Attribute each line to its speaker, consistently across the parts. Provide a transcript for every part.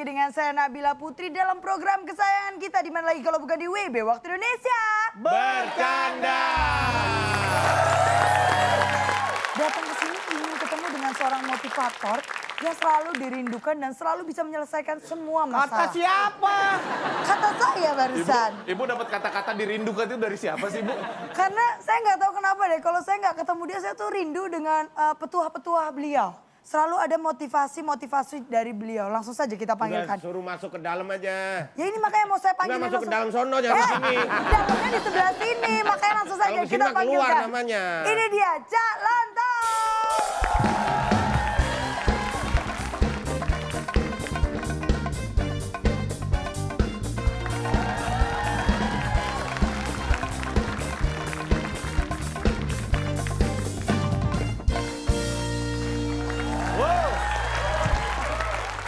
Speaker 1: lagi dengan saya Nabila Putri dalam program kesayangan kita di mana lagi kalau bukan di WB Waktu Indonesia
Speaker 2: Bercanda.
Speaker 1: Datang ke sini ingin ketemu dengan seorang motivator yang selalu dirindukan dan selalu bisa menyelesaikan semua masalah.
Speaker 2: Kata siapa?
Speaker 1: Kata saya barusan.
Speaker 2: Ibu dapat kata-kata dirindukan itu dari siapa sih, Bu?
Speaker 1: Karena saya nggak tahu kenapa deh, kalau saya nggak ketemu dia saya tuh rindu dengan petuah-petuah beliau. Selalu ada motivasi-motivasi dari beliau. Langsung saja kita panggilkan.
Speaker 3: Udah suruh masuk ke dalam aja.
Speaker 1: Ya ini makanya mau saya panggilin.
Speaker 3: Udah masuk ke dalam sono, jangan ke sini.
Speaker 1: Dalamnya di sebelah sini, makanya langsung saja
Speaker 3: Kalau kesini
Speaker 1: kita
Speaker 3: mah keluar
Speaker 1: panggilkan.
Speaker 3: namanya.
Speaker 1: Ini dia, Cak Lontong.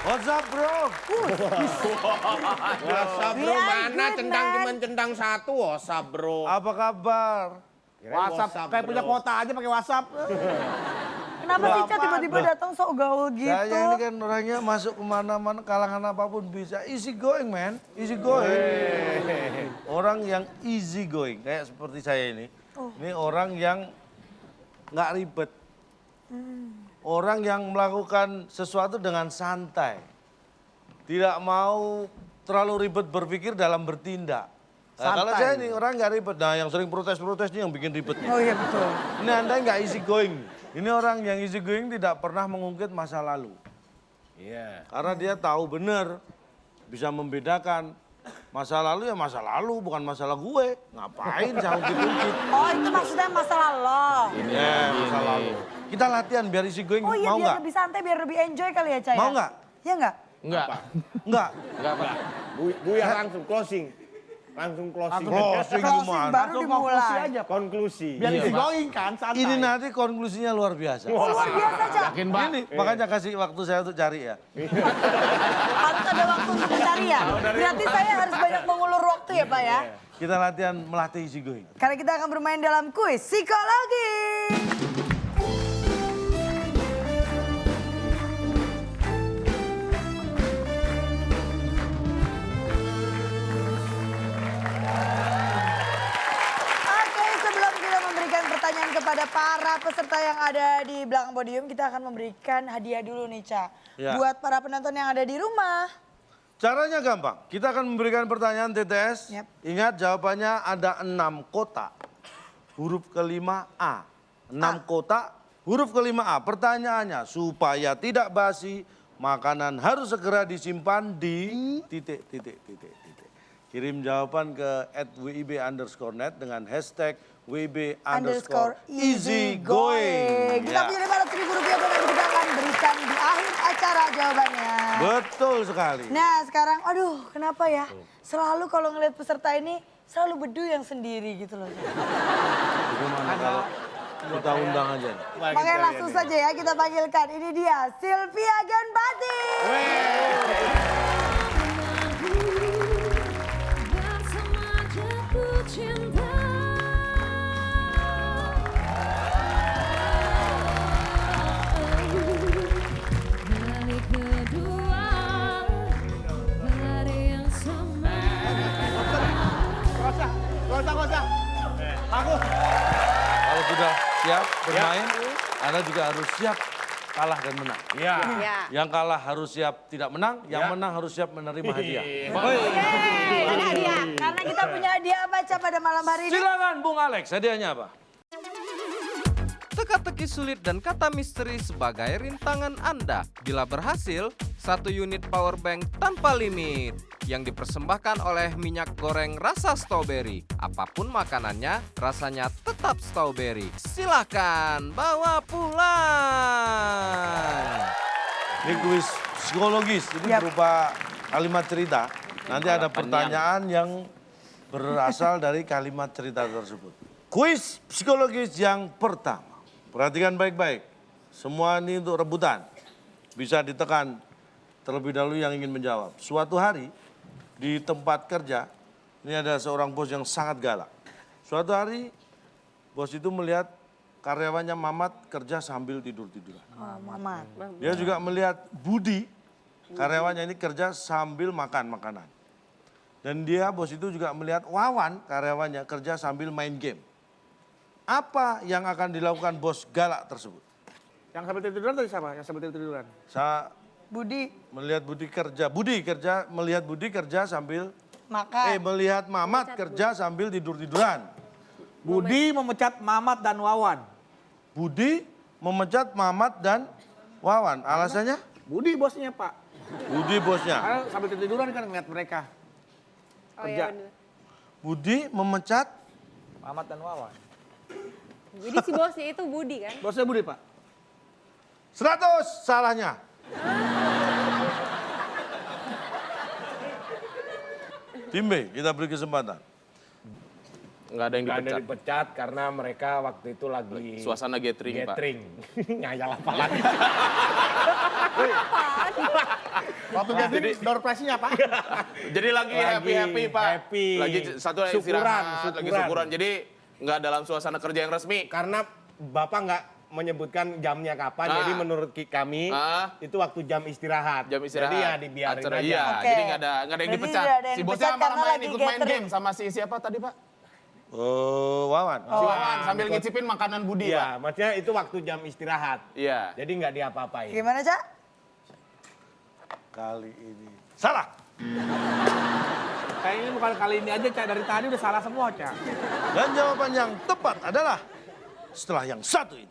Speaker 4: What's up bro?
Speaker 3: Wasa bro,
Speaker 1: Yeah,
Speaker 3: mana
Speaker 1: good,
Speaker 3: centang
Speaker 1: man.
Speaker 3: cuman centang satu, wasa bro.
Speaker 4: Apa kabar?
Speaker 3: Kirain
Speaker 2: WhatsApp, kayak
Speaker 3: bro.
Speaker 2: punya kuota aja pakai WhatsApp.
Speaker 1: Kenapa sih Cak tiba-tiba datang sok gaul gitu?
Speaker 4: Saya ini kan orangnya masuk kemana-mana, kalangan apapun bisa. Easy going man, easy going. Orang yang easy going, kayak seperti saya ini. Ini orang yang nggak ribet. Orang yang melakukan sesuatu dengan santai. Tidak mau terlalu ribet berpikir dalam bertindak. Nah, kalau saya ini orang nggak ribet. Nah yang sering protes-protes ini yang bikin ribetnya.
Speaker 1: Oh iya betul.
Speaker 4: Ini Anda nggak easy going. Ini orang yang easy going tidak pernah mengungkit masa lalu.
Speaker 3: Iya.
Speaker 4: Karena dia tahu benar, bisa membedakan masa lalu ya masa lalu, bukan masalah gue. Ngapain saya ungkit-ungkit?
Speaker 1: Oh itu maksudnya masalah lo.
Speaker 4: Ya, masa lalu. Kita latihan biar easy going,
Speaker 1: Oh iya
Speaker 4: mau
Speaker 1: biar
Speaker 4: nggak?
Speaker 1: lebih santai, biar lebih enjoy kali ya Cak ya?
Speaker 4: Mau nggak?
Speaker 1: Iya nggak?
Speaker 2: Enggak.
Speaker 4: Enggak.
Speaker 2: Enggak, Pak.
Speaker 3: Buya langsung closing. Langsung closing.
Speaker 4: Closing
Speaker 1: Closing
Speaker 4: gimana?
Speaker 1: baru
Speaker 2: Langsung konklusi
Speaker 1: dimulai.
Speaker 2: aja.
Speaker 3: Konklusi.
Speaker 2: Biar
Speaker 4: Iya,
Speaker 2: isi
Speaker 4: Pak.
Speaker 2: going kan, santai.
Speaker 4: Ini nanti konklusinya luar biasa.
Speaker 1: Oh luar biasa Cak.
Speaker 2: Yakin, Pak?
Speaker 4: Ini makanya kasih waktu saya untuk cari ya.
Speaker 1: Harus ada waktu untuk mencari ya. Berarti saya harus banyak mengulur waktu ya Pak ya.
Speaker 4: Kita latihan melatih easy going.
Speaker 1: Karena kita akan bermain dalam kuis psikologi. Oke, sebelum kita memberikan pertanyaan kepada para peserta yang ada di belakang podium, kita akan memberikan hadiah dulu nih, Ca.
Speaker 4: Ya.
Speaker 1: Buat para penonton yang ada di rumah.
Speaker 4: Caranya gampang. Kita akan memberikan pertanyaan TTS.
Speaker 1: Yap.
Speaker 4: Ingat jawabannya ada 6 kotak. Huruf kelima A. 6 kotak, huruf kelima A. Pertanyaannya, supaya tidak basi, makanan harus segera disimpan di titik. Kirim jawaban ke @wib_net dengan hashtag WIB_easygoing.
Speaker 1: Kita punya 500.000 rupiah dan nanti kita akan berikan di akhir acara jawabannya.
Speaker 4: Betul sekali.
Speaker 1: Nah sekarang, aduh kenapa ya? Selalu kalau ngeliat peserta ini, selalu bedu yang sendiri gitu loh.
Speaker 4: Bagaimana kalau kita undang aja?
Speaker 1: Makanya langsung saja ya kita panggilkan. Ini dia, Sylvia Genpati.
Speaker 5: Bersama jatuh cinta. Balik kedua pada yang sama.
Speaker 2: Gak usah. Aku.
Speaker 4: Kalau sudah siap bermain, Anda juga harus siap kalah dan menang.
Speaker 3: Iya.
Speaker 4: Yang kalah harus siap tidak menang, yang menang harus siap menerima hadiah.
Speaker 1: Yeay, ada hadiah. Karena kita punya hadiah apa Ca pada malam hari ini?
Speaker 4: Silakan Bung Alex, hadiahnya apa?
Speaker 6: Teka-teki sulit dan kata misteri sebagai rintangan Anda. Bila berhasil, 1 unit power bank tanpa limit yang dipersembahkan oleh minyak goreng rasa strawberry. Apapun makanannya, rasanya tetap strawberry. Silakan bawa pulang.
Speaker 4: Ini kuis psikologis, ini berupa kalimat cerita. Nanti ada pertanyaan yang berasal dari kalimat cerita tersebut. Kuis psikologis yang pertama. Perhatikan baik-baik. Semua ini untuk rebutan. Bisa ditekan terlebih dahulu yang ingin menjawab. Suatu hari di tempat kerja, ini ada seorang bos yang sangat galak. Suatu hari bos itu melihat karyawannya Mamat kerja sambil tidur-tiduran.
Speaker 1: Oh, Mamat.
Speaker 4: Dia juga melihat Budi karyawannya ini kerja sambil makan makanan. Dan dia, bos itu juga melihat Wawan, karyawannya, kerja sambil main game. Apa yang akan dilakukan bos galak tersebut?
Speaker 3: Yang sambil tiduran tadi siapa? Yang sambil tiduran.
Speaker 4: Saya
Speaker 1: Budi
Speaker 4: melihat Budi kerja, melihat Budi kerja sambil,
Speaker 1: makan.
Speaker 4: melihat Mamat kerja sambil tidur-tiduran.
Speaker 3: Budi memecat Mamat dan Wawan.
Speaker 4: Budi memecat Mamat dan Wawan. Alasannya?
Speaker 3: Budi bosnya, Pak.
Speaker 4: Budi bosnya.
Speaker 3: Karena sambil tiduran kan ngeliat mereka.
Speaker 7: Oh
Speaker 3: Kerja.
Speaker 7: iya bener.
Speaker 4: Budi memecat
Speaker 3: Mamat dan Wawan.
Speaker 7: Jadi si bosnya itu Budi kan?
Speaker 3: Bosnya Budi, Pak.
Speaker 4: 100 salahnya. Tim B, kita beri kesempatan.
Speaker 6: Nggak ada yang
Speaker 3: Nggak ada
Speaker 6: dipecat.
Speaker 3: dipecat karena mereka waktu itu lagi
Speaker 6: Suasana gathering, Pak.
Speaker 3: Ngayal apa lagi?
Speaker 2: Waktu gathering door prize-nya apa?
Speaker 6: Jadi lagi happy-happy, Pak.
Speaker 3: happy.
Speaker 6: Lagi satu
Speaker 3: Syukuran,
Speaker 6: istirahat, lagi
Speaker 3: syukuran.
Speaker 6: syukuran. Jadi nggak dalam suasana kerja yang resmi.
Speaker 3: Karena Bapak nggak menyebutkan jamnya kapan,
Speaker 6: Ah.
Speaker 3: jadi menurut kami
Speaker 6: Ah.
Speaker 3: itu waktu jam istirahat.
Speaker 6: Jam istirahat.
Speaker 3: Jadi ya dibiarin
Speaker 6: Acara,
Speaker 3: aja.
Speaker 6: Iya,
Speaker 1: Oke.
Speaker 6: jadi nggak ada yang
Speaker 1: Berarti
Speaker 6: dipecat.
Speaker 1: tidak ada yang
Speaker 6: Si
Speaker 1: dipecat
Speaker 6: bosnya malah
Speaker 1: karena
Speaker 6: main
Speaker 1: lagi
Speaker 6: ikut main
Speaker 1: gathering.
Speaker 6: game sama si siapa tadi, Pak?
Speaker 4: Wawan.
Speaker 6: Si Wawan sambil ngicipin makanan Budi, Pak.
Speaker 3: Iya, maksudnya itu waktu jam istirahat.
Speaker 6: Iya.
Speaker 3: Jadi nggak diapa-apain.
Speaker 1: Gimana, Cak?
Speaker 4: Kali ini salah.
Speaker 3: Kayak ini bukan kali ini aja, Cak. Dari tadi udah salah semua, Cak.
Speaker 4: Dan jawaban yang tepat adalah setelah yang satu ini.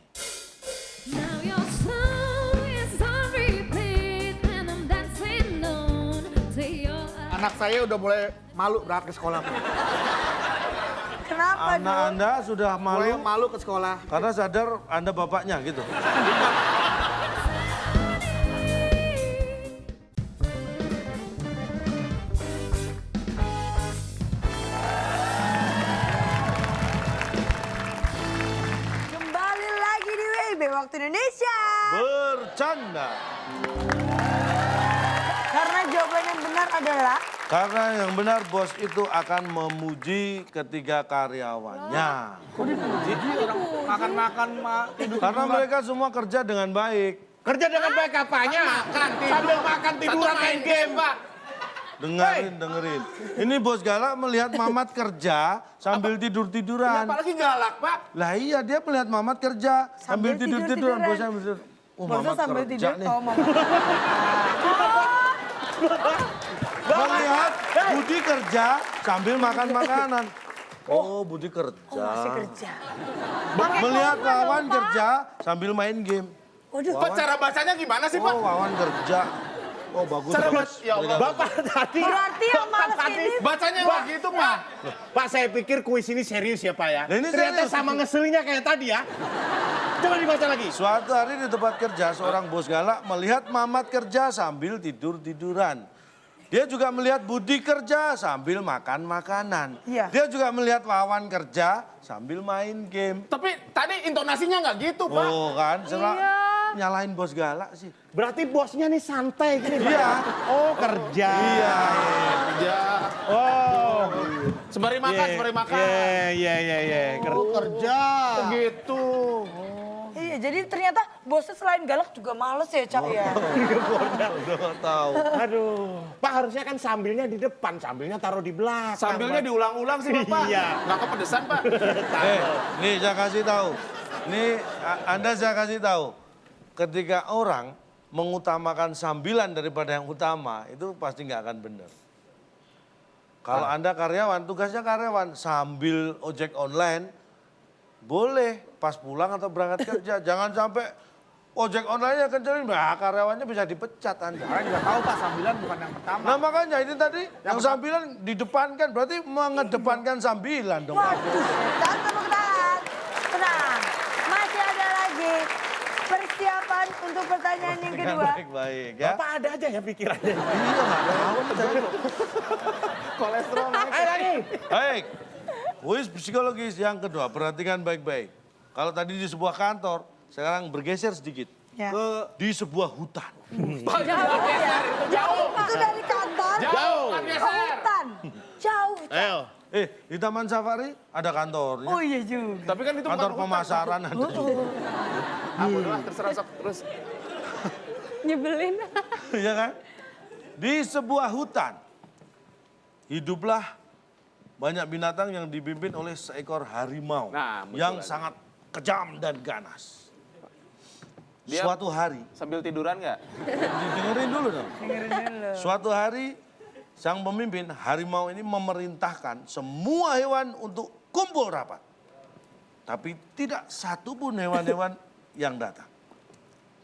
Speaker 5: Now your song is on repeat and I'm dancing on to your
Speaker 2: Anak saya udah mulai malu berangkat ke sekolah. Pak.
Speaker 1: Kenapa,
Speaker 4: Anak
Speaker 1: Dul?
Speaker 4: Anda sudah
Speaker 2: Mulai
Speaker 4: malu
Speaker 2: malu ke sekolah.
Speaker 4: karena sadar Anda bapaknya gitu.
Speaker 1: Kembali lagi di WIB Waktu Indonesia.
Speaker 4: Bercanda.
Speaker 1: Karena jawaban yang benar adalah
Speaker 4: Karena yang benar bos itu akan memuji ketiga karyawannya.
Speaker 3: Jadi orang makan-makan, tidur.
Speaker 4: Karena mereka semua kerja dengan baik.
Speaker 3: Kerja dengan baik apanya?
Speaker 6: Makan, tidur.
Speaker 3: Sambil makan, tiduran, main game, Pak.
Speaker 4: Dengerin. Ini bos galak melihat Mamat kerja sambil tidur-tiduran.
Speaker 6: Apalagi galak, Pak.
Speaker 4: Lah iya dia melihat Mamat kerja sambil tidur-tiduran.
Speaker 1: tidur-tiduran.
Speaker 4: Bosnya sambil tidur. Oh
Speaker 1: bosnya
Speaker 4: Mamat
Speaker 1: sambil
Speaker 4: kerja
Speaker 1: tidur.
Speaker 4: nih.
Speaker 1: Oh, Mama.
Speaker 4: Melihat Budi kerja sambil makan makanan. Oh Budi kerja.
Speaker 1: Masih kerja.
Speaker 4: Melihat Wawan kerja sambil main game.
Speaker 1: Waduh,
Speaker 6: Pak, cara bacanya gimana sih, Pak?
Speaker 4: Oh Wawan kerja. Oh bagus.
Speaker 6: Cara
Speaker 4: bagus.
Speaker 6: ya Allah.
Speaker 3: Bapak tadi.
Speaker 1: berarti yang males ini
Speaker 6: Bacanya nggak gitu, Pak.
Speaker 3: Pak, saya pikir kuis ini serius ya, Pak ya.
Speaker 4: Nah, ini
Speaker 3: Ternyata
Speaker 4: serius.
Speaker 3: sama ngeselnya kayak tadi ya. Coba dibaca lagi.
Speaker 4: Suatu hari di tempat kerja seorang bos galak melihat Mamat kerja sambil tidur-tiduran. Dia juga melihat Budi kerja sambil makan makanan.
Speaker 1: Iya.
Speaker 4: Dia juga melihat Wawan kerja sambil main game.
Speaker 6: Tapi tadi intonasinya nggak gitu, Pak.
Speaker 4: Oh kan, nyalahin bos galak sih.
Speaker 3: Berarti bosnya nih santai gini, Pak.
Speaker 4: Iya.
Speaker 3: Oh, kerja.
Speaker 4: Iya.
Speaker 6: Ya.
Speaker 3: Oh.
Speaker 6: Sembari makan, sembari makan.
Speaker 3: Iya.
Speaker 2: Kerja.
Speaker 6: Begitu.
Speaker 1: Iya, jadi ternyata bosnya selain galak juga males ya, Cak ya.
Speaker 4: Udah tahu.
Speaker 3: Aduh. Pak, harusnya kan sambilnya di depan, sambilnya taruh di belakang.
Speaker 6: Sambilnya
Speaker 3: Pak.
Speaker 6: diulang-ulang sih, Pak.
Speaker 3: Iya.
Speaker 6: Nggak kepedesan, Pak.
Speaker 4: Nih saya kasih tahu. Nih Anda saya kasih tahu. Ketika orang mengutamakan sambilan daripada yang utama, itu pasti nggak akan benar. Kalau Anda karyawan, tugasnya karyawan sambil ojek online, boleh pas pulang atau berangkat kerja. Jangan sampai ojek online-nya kencengin, nah karyawannya bisa dipecat Anda.
Speaker 2: Orang nggak tahu Pak, sambilan bukan yang pertama.
Speaker 4: Nah makanya ini tadi yang sambilan didepankan, berarti mengedepankan sambilan dong.
Speaker 1: Waduh, setan tepuk tangan. Tenang, masih ada lagi persiapan untuk pertanyaan yang kedua.
Speaker 4: Baik-baik ya.
Speaker 3: Bapak ada aja ya pikirannya.
Speaker 4: Iya nggak tahu saya.
Speaker 6: Kolesterol naik.
Speaker 3: Ayo lagi.
Speaker 4: Baik, kuis psikologis yang kedua, perhatikan baik-baik. Kalau tadi di sebuah kantor, sekarang bergeser sedikit
Speaker 1: Ya.
Speaker 4: ke di sebuah hutan.
Speaker 1: Jauh itu dari kantor.
Speaker 6: Jauh.
Speaker 1: Ke hutan. Jauh.
Speaker 3: Ayo.
Speaker 4: Di Taman Safari ada kantornya.
Speaker 1: Oh iya juga.
Speaker 6: Tapi kan itu
Speaker 4: Kantor
Speaker 6: bukan hutan,
Speaker 4: pemasaran ada juga.
Speaker 6: Pak. Ah, bodoh lah, terserah sok terus.
Speaker 7: Nyebelin.
Speaker 4: Iya kan? Di sebuah hutan, hiduplah banyak binatang yang dipimpin oleh seekor harimau
Speaker 8: Nah, muncul
Speaker 4: yang
Speaker 8: lagi.
Speaker 4: sangat kejam dan ganas.
Speaker 8: Dia-
Speaker 4: Suatu hari,
Speaker 8: Sambil tiduran nggak?
Speaker 4: dengerin dulu dong. Suatu hari, sang pemimpin harimau ini memerintahkan semua hewan untuk kumpul rapat. Tapi tidak satu pun hewan-hewan yang datang.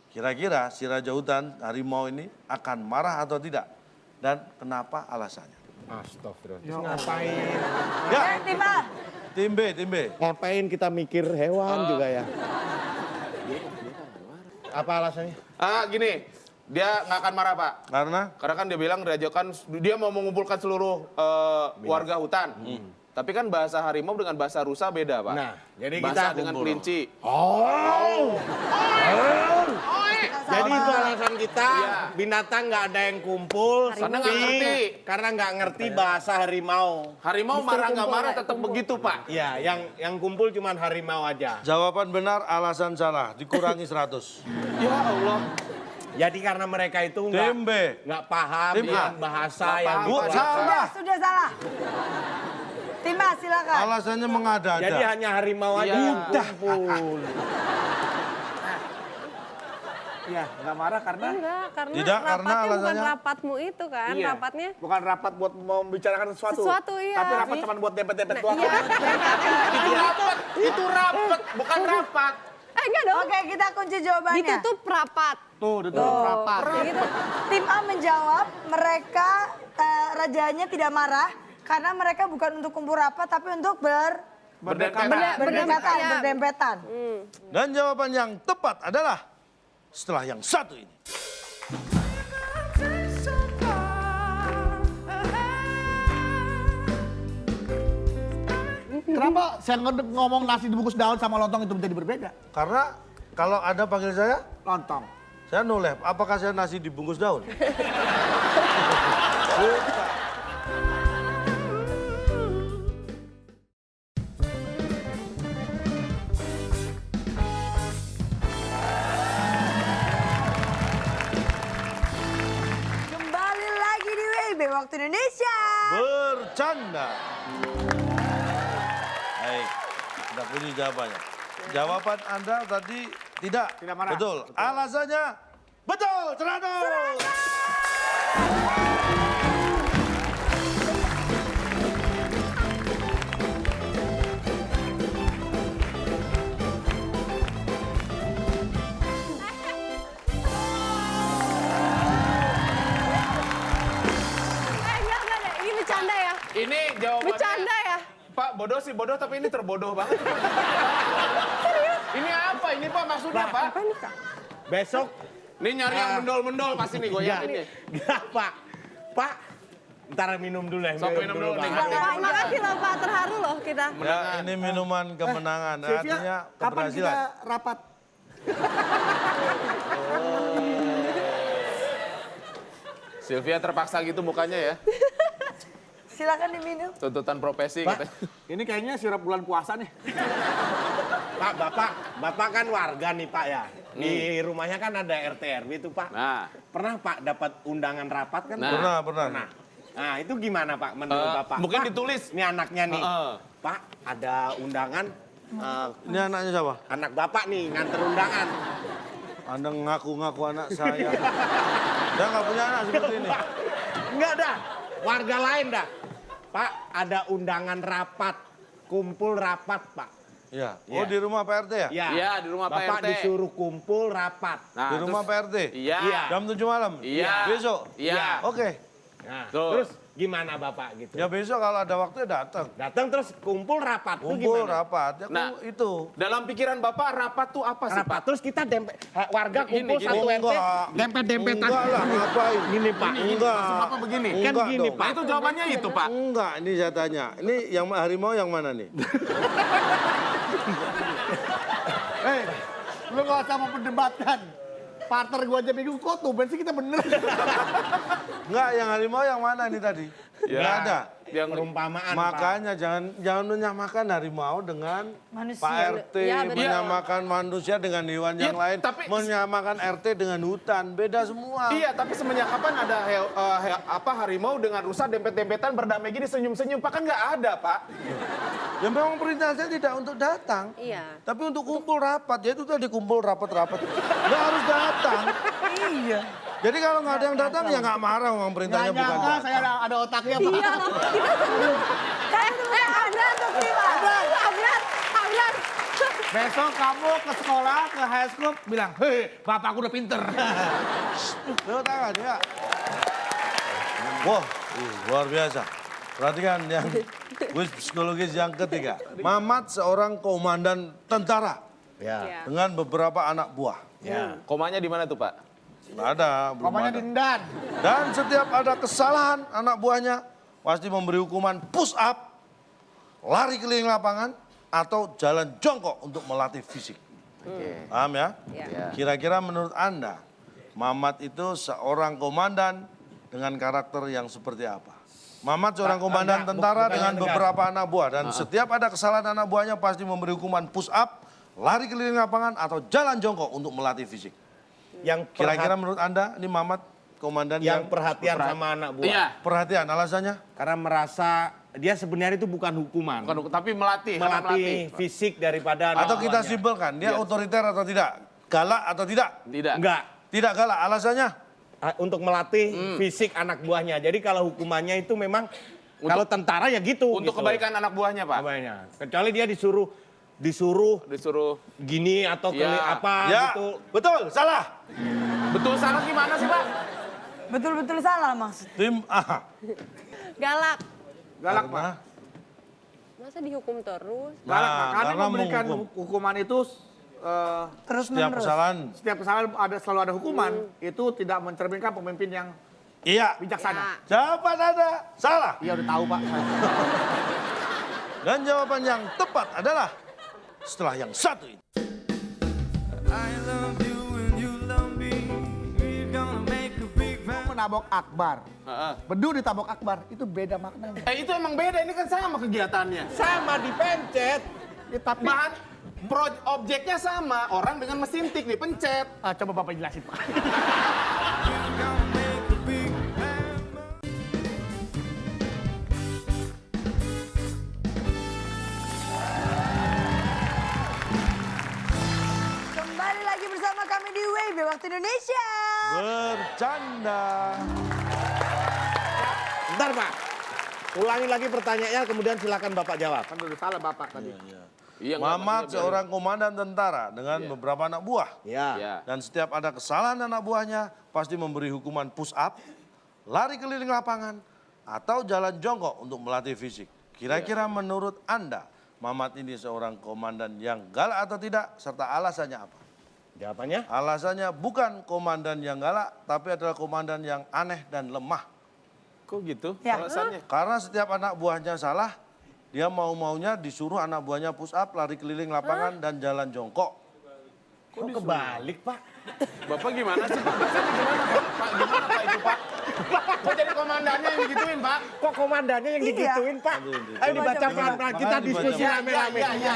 Speaker 4: Kira-kira si Raja Hutan harimau ini akan marah atau tidak? Dan kenapa alasannya?
Speaker 3: Astagfirullah. Terus ngapain?
Speaker 4: Ya,
Speaker 1: Tim A.
Speaker 4: tim B, tim B.
Speaker 3: Ngapain kita mikir hewan juga ya? Apa alasannya?
Speaker 8: Gini, dia nggak akan marah Pak. Karena kan dia bilang dia mau mengumpulkan seluruh warga hutan. Tapi kan bahasa harimau dengan bahasa rusa beda Pak.
Speaker 3: Nah, jadi
Speaker 8: bahasa
Speaker 3: kita
Speaker 8: dengan
Speaker 3: kumpul.
Speaker 8: kelinci.
Speaker 3: Jadi itu alasan kita
Speaker 8: Iya.
Speaker 3: binatang nggak ada yang kumpul
Speaker 8: Karena nggak
Speaker 3: sepi,
Speaker 8: ngerti.
Speaker 3: karena nggak ngerti bahasa harimau.
Speaker 8: Harimau marah nggak marah tetap begitu Pak.
Speaker 3: Iya, yang kumpul cuman harimau aja.
Speaker 4: Jawaban benar, alasan salah. Dikurangi 100.
Speaker 8: Ya Allah.
Speaker 3: Jadi karena mereka itu
Speaker 4: Tim B.
Speaker 3: nggak paham
Speaker 4: Tim A.
Speaker 3: yang bahasa
Speaker 8: Nggak
Speaker 3: yang
Speaker 8: paham.
Speaker 4: Bu,
Speaker 3: dikeluarkan.
Speaker 4: salah.
Speaker 1: Sudah salah. Tim A silakan.
Speaker 4: Alasannya mengada-ada.
Speaker 3: Jadi hanya harimau aja
Speaker 8: Iya.
Speaker 3: yang kumpul.
Speaker 2: Iya, nggak marah karena
Speaker 7: Enggak, karena
Speaker 4: Tidak, karena
Speaker 7: rapatnya bukan
Speaker 4: alasannya-
Speaker 7: rapatmu itu kan,
Speaker 2: Iya.
Speaker 7: rapatnya.
Speaker 2: bukan rapat buat membicarakan sesuatu.
Speaker 7: Sesuatu, iya.
Speaker 2: Tapi rapat cuma buat dempet-dempet
Speaker 7: Nah,
Speaker 2: doang.
Speaker 7: iya.
Speaker 8: Itu rapat, bukan rapat.
Speaker 7: Enggak dong.
Speaker 1: Oke, kita kunci jawabannya.
Speaker 7: Ditutup rapat.
Speaker 2: Tuh, ditutup rapat.
Speaker 7: Gitu.
Speaker 1: Tim A menjawab mereka rajanya tidak marah karena mereka bukan untuk kumpul rapat tapi untuk berdempetan.
Speaker 7: Ya.
Speaker 1: Berdempetan.
Speaker 4: Dan jawaban yang tepat adalah setelah yang satu ini.
Speaker 2: Kenapa saya ngomong nasi dibungkus daun sama lontong itu menjadi berbeda?
Speaker 4: Karena kalau Anda panggil saya,
Speaker 2: Lontong.
Speaker 4: saya noleh. Apakah saya nasi dibungkus daun?
Speaker 1: Kembali lagi di WIB Waktu Indonesia.
Speaker 4: Bercanda. Baik, kita punya jawabannya. Jawaban Anda tadi tidak,
Speaker 2: Tidak marah.
Speaker 4: betul. Alasannya betul, 100.
Speaker 7: Enggak deh, ini bercanda ya.
Speaker 8: Ini jawabannya.
Speaker 7: Bercanda ya.
Speaker 8: Pak, bodoh sih bodoh tapi ini terbodoh banget. Ini apa? Ini Pak maksudnya Pak?
Speaker 7: Apa nih Kak?
Speaker 3: Besok
Speaker 8: Ini nyari yang mendol-mendol pasti nih gue yakin nih.
Speaker 3: Enggak, Pak. Pak, ntar minum dulu ya.
Speaker 8: Sok minum dulu,
Speaker 3: Bang.
Speaker 8: nih.
Speaker 7: Pak, makasih loh Pak, terharu loh kita.
Speaker 4: Ya, ini minuman kemenangan, artinya
Speaker 2: Sylvia, kapan
Speaker 4: keberhasilan.
Speaker 2: kita rapat?
Speaker 8: Sylvia terpaksa gitu mukanya ya.
Speaker 1: Silakan diminum.
Speaker 8: Tuntutan profesi
Speaker 2: Pak,
Speaker 8: gitu.
Speaker 2: ini kayaknya sirup bulan puasa nih.
Speaker 3: Pak, Bapak kan warga nih Pak ya. Di rumahnya kan ada RT RW itu Pak.
Speaker 8: Nah,
Speaker 3: Pernah Pak dapat undangan rapat kan?
Speaker 8: Nah.
Speaker 4: Pernah.
Speaker 3: Nah, itu gimana Pak menurut Bapak?
Speaker 8: mungkin
Speaker 3: Pak,
Speaker 8: ditulis.
Speaker 3: Ini anaknya nih.
Speaker 8: Heeh.
Speaker 3: Pak, ada undangan.
Speaker 4: Ini anaknya siapa?
Speaker 3: Anak Bapak nih nganter undangan.
Speaker 4: Anda ngaku-ngaku anak saya. Saya nggak punya anak seperti ini.
Speaker 3: Enggak dah, warga lain dah. Pak, ada undangan rapat. Kumpul rapat Pak.
Speaker 4: Ya. Oh,
Speaker 3: Iya.
Speaker 4: di rumah PRT ya?
Speaker 3: Ya.
Speaker 8: Iya, di rumah Pak
Speaker 3: Bapak
Speaker 8: RT.
Speaker 3: disuruh kumpul rapat.
Speaker 8: Nah,
Speaker 4: Di rumah
Speaker 8: terus-
Speaker 4: PRT?
Speaker 8: Iya.
Speaker 4: Jam 7 malam?
Speaker 8: Iya.
Speaker 4: Besok?
Speaker 8: Iya.
Speaker 4: Oke.
Speaker 3: Nah,
Speaker 8: Tuh.
Speaker 3: terus gimana Bapak gitu?
Speaker 4: Ya besok kalau ada waktu ya datang.
Speaker 3: Datang terus kumpul rapat. Tuh
Speaker 4: Kumpul
Speaker 3: gimana?
Speaker 4: rapat. Ya
Speaker 8: Nah.
Speaker 4: itu.
Speaker 8: Dalam pikiran Bapak rapat tuh apa sih
Speaker 3: Rapat.
Speaker 8: Pak?
Speaker 3: Terus kita warga kumpul
Speaker 8: Gini,
Speaker 3: satu
Speaker 4: gini.
Speaker 3: RT.
Speaker 4: Enggak.
Speaker 3: Dempet-dempetan.
Speaker 4: Enggak lah, ngapain?
Speaker 3: Gini Pak.
Speaker 4: Enggak.
Speaker 8: Apa begini?
Speaker 3: Kan
Speaker 4: Enggak
Speaker 3: gini
Speaker 4: dong.
Speaker 3: Pak.
Speaker 8: Nah, itu jawabannya itu Pak.
Speaker 4: Enggak, ini saya tanya. Ini yang harimau yang mana nih?
Speaker 2: Lu gak usah memperdebatkan. Partner gua aja bingung kok tuh, sih kita bener.
Speaker 4: Enggak, yang harimau yang mana nih tadi? Nggak ada.
Speaker 8: Yang
Speaker 3: Perumpamaan, Pak.
Speaker 4: Makanya jangan menyamakan harimau dengan
Speaker 1: Manusia.
Speaker 4: Pak RT,
Speaker 7: Iya, betul.
Speaker 4: menyamakan manusia dengan hewan yang
Speaker 8: Iya,
Speaker 4: lain,
Speaker 8: tapi-
Speaker 4: menyamakan RT dengan hutan, beda semua.
Speaker 8: Iya, tapi semenjak kapan ada harimau dengan rusa dempet-dempetan berdamai gini senyum-senyum? Pak kan nggak ada, Pak.
Speaker 4: Ya memang perintah saya tidak untuk datang,
Speaker 7: Iya.
Speaker 4: tapi untuk kumpul rapat. Ya itu tadi kumpul rapat-rapat, nggak harus datang.
Speaker 1: Iya.
Speaker 4: Jadi kalau nggak ada yang datang ya nggak marah, memang perintahnya
Speaker 2: Nggak
Speaker 4: bukan
Speaker 2: nyangka
Speaker 4: datang.
Speaker 2: saya ada otaknya, Pak.
Speaker 7: Iya loh, kita seneng. Abrar tuh gimana? Abrar.
Speaker 2: Besok kamu ke sekolah, ke high school, bilang, hei, bapakku udah pinter.
Speaker 4: Tepuk tangan ya. Wah, luar biasa. Perhatikan yang kuis psikologis yang ketiga. Mamat seorang komandan tentara
Speaker 7: Iya.
Speaker 4: dengan beberapa anak buah.
Speaker 8: Komanya di mana tuh, Pak?
Speaker 4: Nggak ada, belum
Speaker 2: Komanya
Speaker 4: ada.
Speaker 2: dindan.
Speaker 4: Dan setiap ada kesalahan anak buahnya pasti memberi hukuman push up, lari keliling lapangan, atau jalan jongkok untuk melatih fisik. Paham ya?
Speaker 7: Iya.
Speaker 4: Kira-kira menurut Anda, Mamat itu seorang komandan dengan karakter yang seperti apa? Mamat seorang komandan tentara dengan beberapa anak buah. Dan setiap ada kesalahan anak buahnya pasti memberi hukuman push up, lari keliling lapangan, atau jalan jongkok untuk melatih fisik.
Speaker 3: Yang
Speaker 4: Kira-kira menurut Anda, ini Mamat komandan
Speaker 3: yang
Speaker 4: yang
Speaker 3: perhatian sama anak buah.
Speaker 8: Iya.
Speaker 4: perhatian. Alasannya?
Speaker 3: Karena merasa dia sebenarnya itu bukan hukuman.
Speaker 8: Bukan, tapi melatih. karena
Speaker 3: Melatih fisik daripada anak
Speaker 4: Atau kita
Speaker 3: buahnya.
Speaker 4: simpelkan, dia otoriter atau tidak? Galak atau tidak?
Speaker 8: Tidak.
Speaker 3: Enggak.
Speaker 4: Tidak galak, alasannya?
Speaker 3: Untuk melatih fisik anak buahnya. Jadi kalau hukumannya itu memang kalau tentara ya gitu.
Speaker 8: Untuk
Speaker 3: gitu.
Speaker 8: kebaikan anak buahnya, Pak.
Speaker 3: Kebaikannya. Kecuali dia disuruh
Speaker 8: Disuruh.
Speaker 3: gini atau
Speaker 8: Ya.
Speaker 3: apa
Speaker 4: Ya,
Speaker 3: gitu.
Speaker 4: betul, salah.
Speaker 8: Betul salah gimana sih, Pak?
Speaker 1: Betul-betul salah maksud.
Speaker 4: Tim A.
Speaker 7: Galak.
Speaker 2: Galak, Pak.
Speaker 4: Karena-
Speaker 7: Masa dihukum terus?
Speaker 2: Galak,
Speaker 4: Nah,
Speaker 2: Pak. Karena
Speaker 4: karena
Speaker 2: memberikan
Speaker 4: menghukum.
Speaker 2: hukuman itu
Speaker 1: Terus
Speaker 4: Setiap
Speaker 1: menerus.
Speaker 4: kesalahan,
Speaker 2: setiap kesalahan selalu ada hukuman, itu tidak mencerminkan pemimpin yang
Speaker 4: iya.
Speaker 2: bijaksana.
Speaker 4: Jawaban Anda salah.
Speaker 2: Iya udah tahu, Pak.
Speaker 4: Dan jawaban yang tepat adalah setelah yang satu ini.
Speaker 2: Menabok akbar.
Speaker 8: Heeh.
Speaker 2: Bedu ditabok akbar, itu beda maknanya.
Speaker 8: Itu emang beda, ini kan sama kegiatannya.
Speaker 3: Sama dipencet.
Speaker 2: Ya, tapi,
Speaker 8: Bahan objeknya sama, orang dengan mesin tik dipencet.
Speaker 2: coba Bapak jelasin, Pak.
Speaker 1: Kembali lagi bersama kami di Wave Waktu Indonesia.
Speaker 4: Bercanda.
Speaker 3: Bentar, Pak. Ulangi lagi pertanyaannya, kemudian silakan Bapak jawab.
Speaker 2: Kan udah salah Bapak tadi.
Speaker 8: Iya,
Speaker 4: Mamat seorang komandan tentara dengan beberapa anak buah.
Speaker 3: Ya.
Speaker 8: Iya.
Speaker 4: Dan setiap ada kesalahan anak buahnya, pasti memberi hukuman push up, lari keliling lapangan, atau jalan jongkok untuk melatih fisik. Kira-kira menurut Anda, Mamat ini seorang komandan yang galak atau tidak, serta alasannya apa?
Speaker 3: Jawabannya?
Speaker 4: Alasannya bukan komandan yang galak, tapi adalah komandan yang aneh dan lemah.
Speaker 8: Kok gitu
Speaker 1: Ya.
Speaker 8: alasannya?
Speaker 4: Karena setiap anak buahnya salah, dia mau-maunya disuruh anak buahnya push up, lari keliling lapangan, dan jalan jongkok.
Speaker 3: Kok kebalik, Pak?
Speaker 8: Bapak gimana sih, Pak? Maksudnya gimana, Pak? Pak, gimana, Pak, itu, Pak? Kok jadi komandannya yang digituin, Pak?
Speaker 3: Kok komandannya yang
Speaker 1: Iya.
Speaker 3: digituin, Pak? Ayo dibaca pelan-pelan. Kita
Speaker 4: Makanya
Speaker 3: diskusi
Speaker 4: dibaca.
Speaker 3: rame-rame.
Speaker 8: Iya,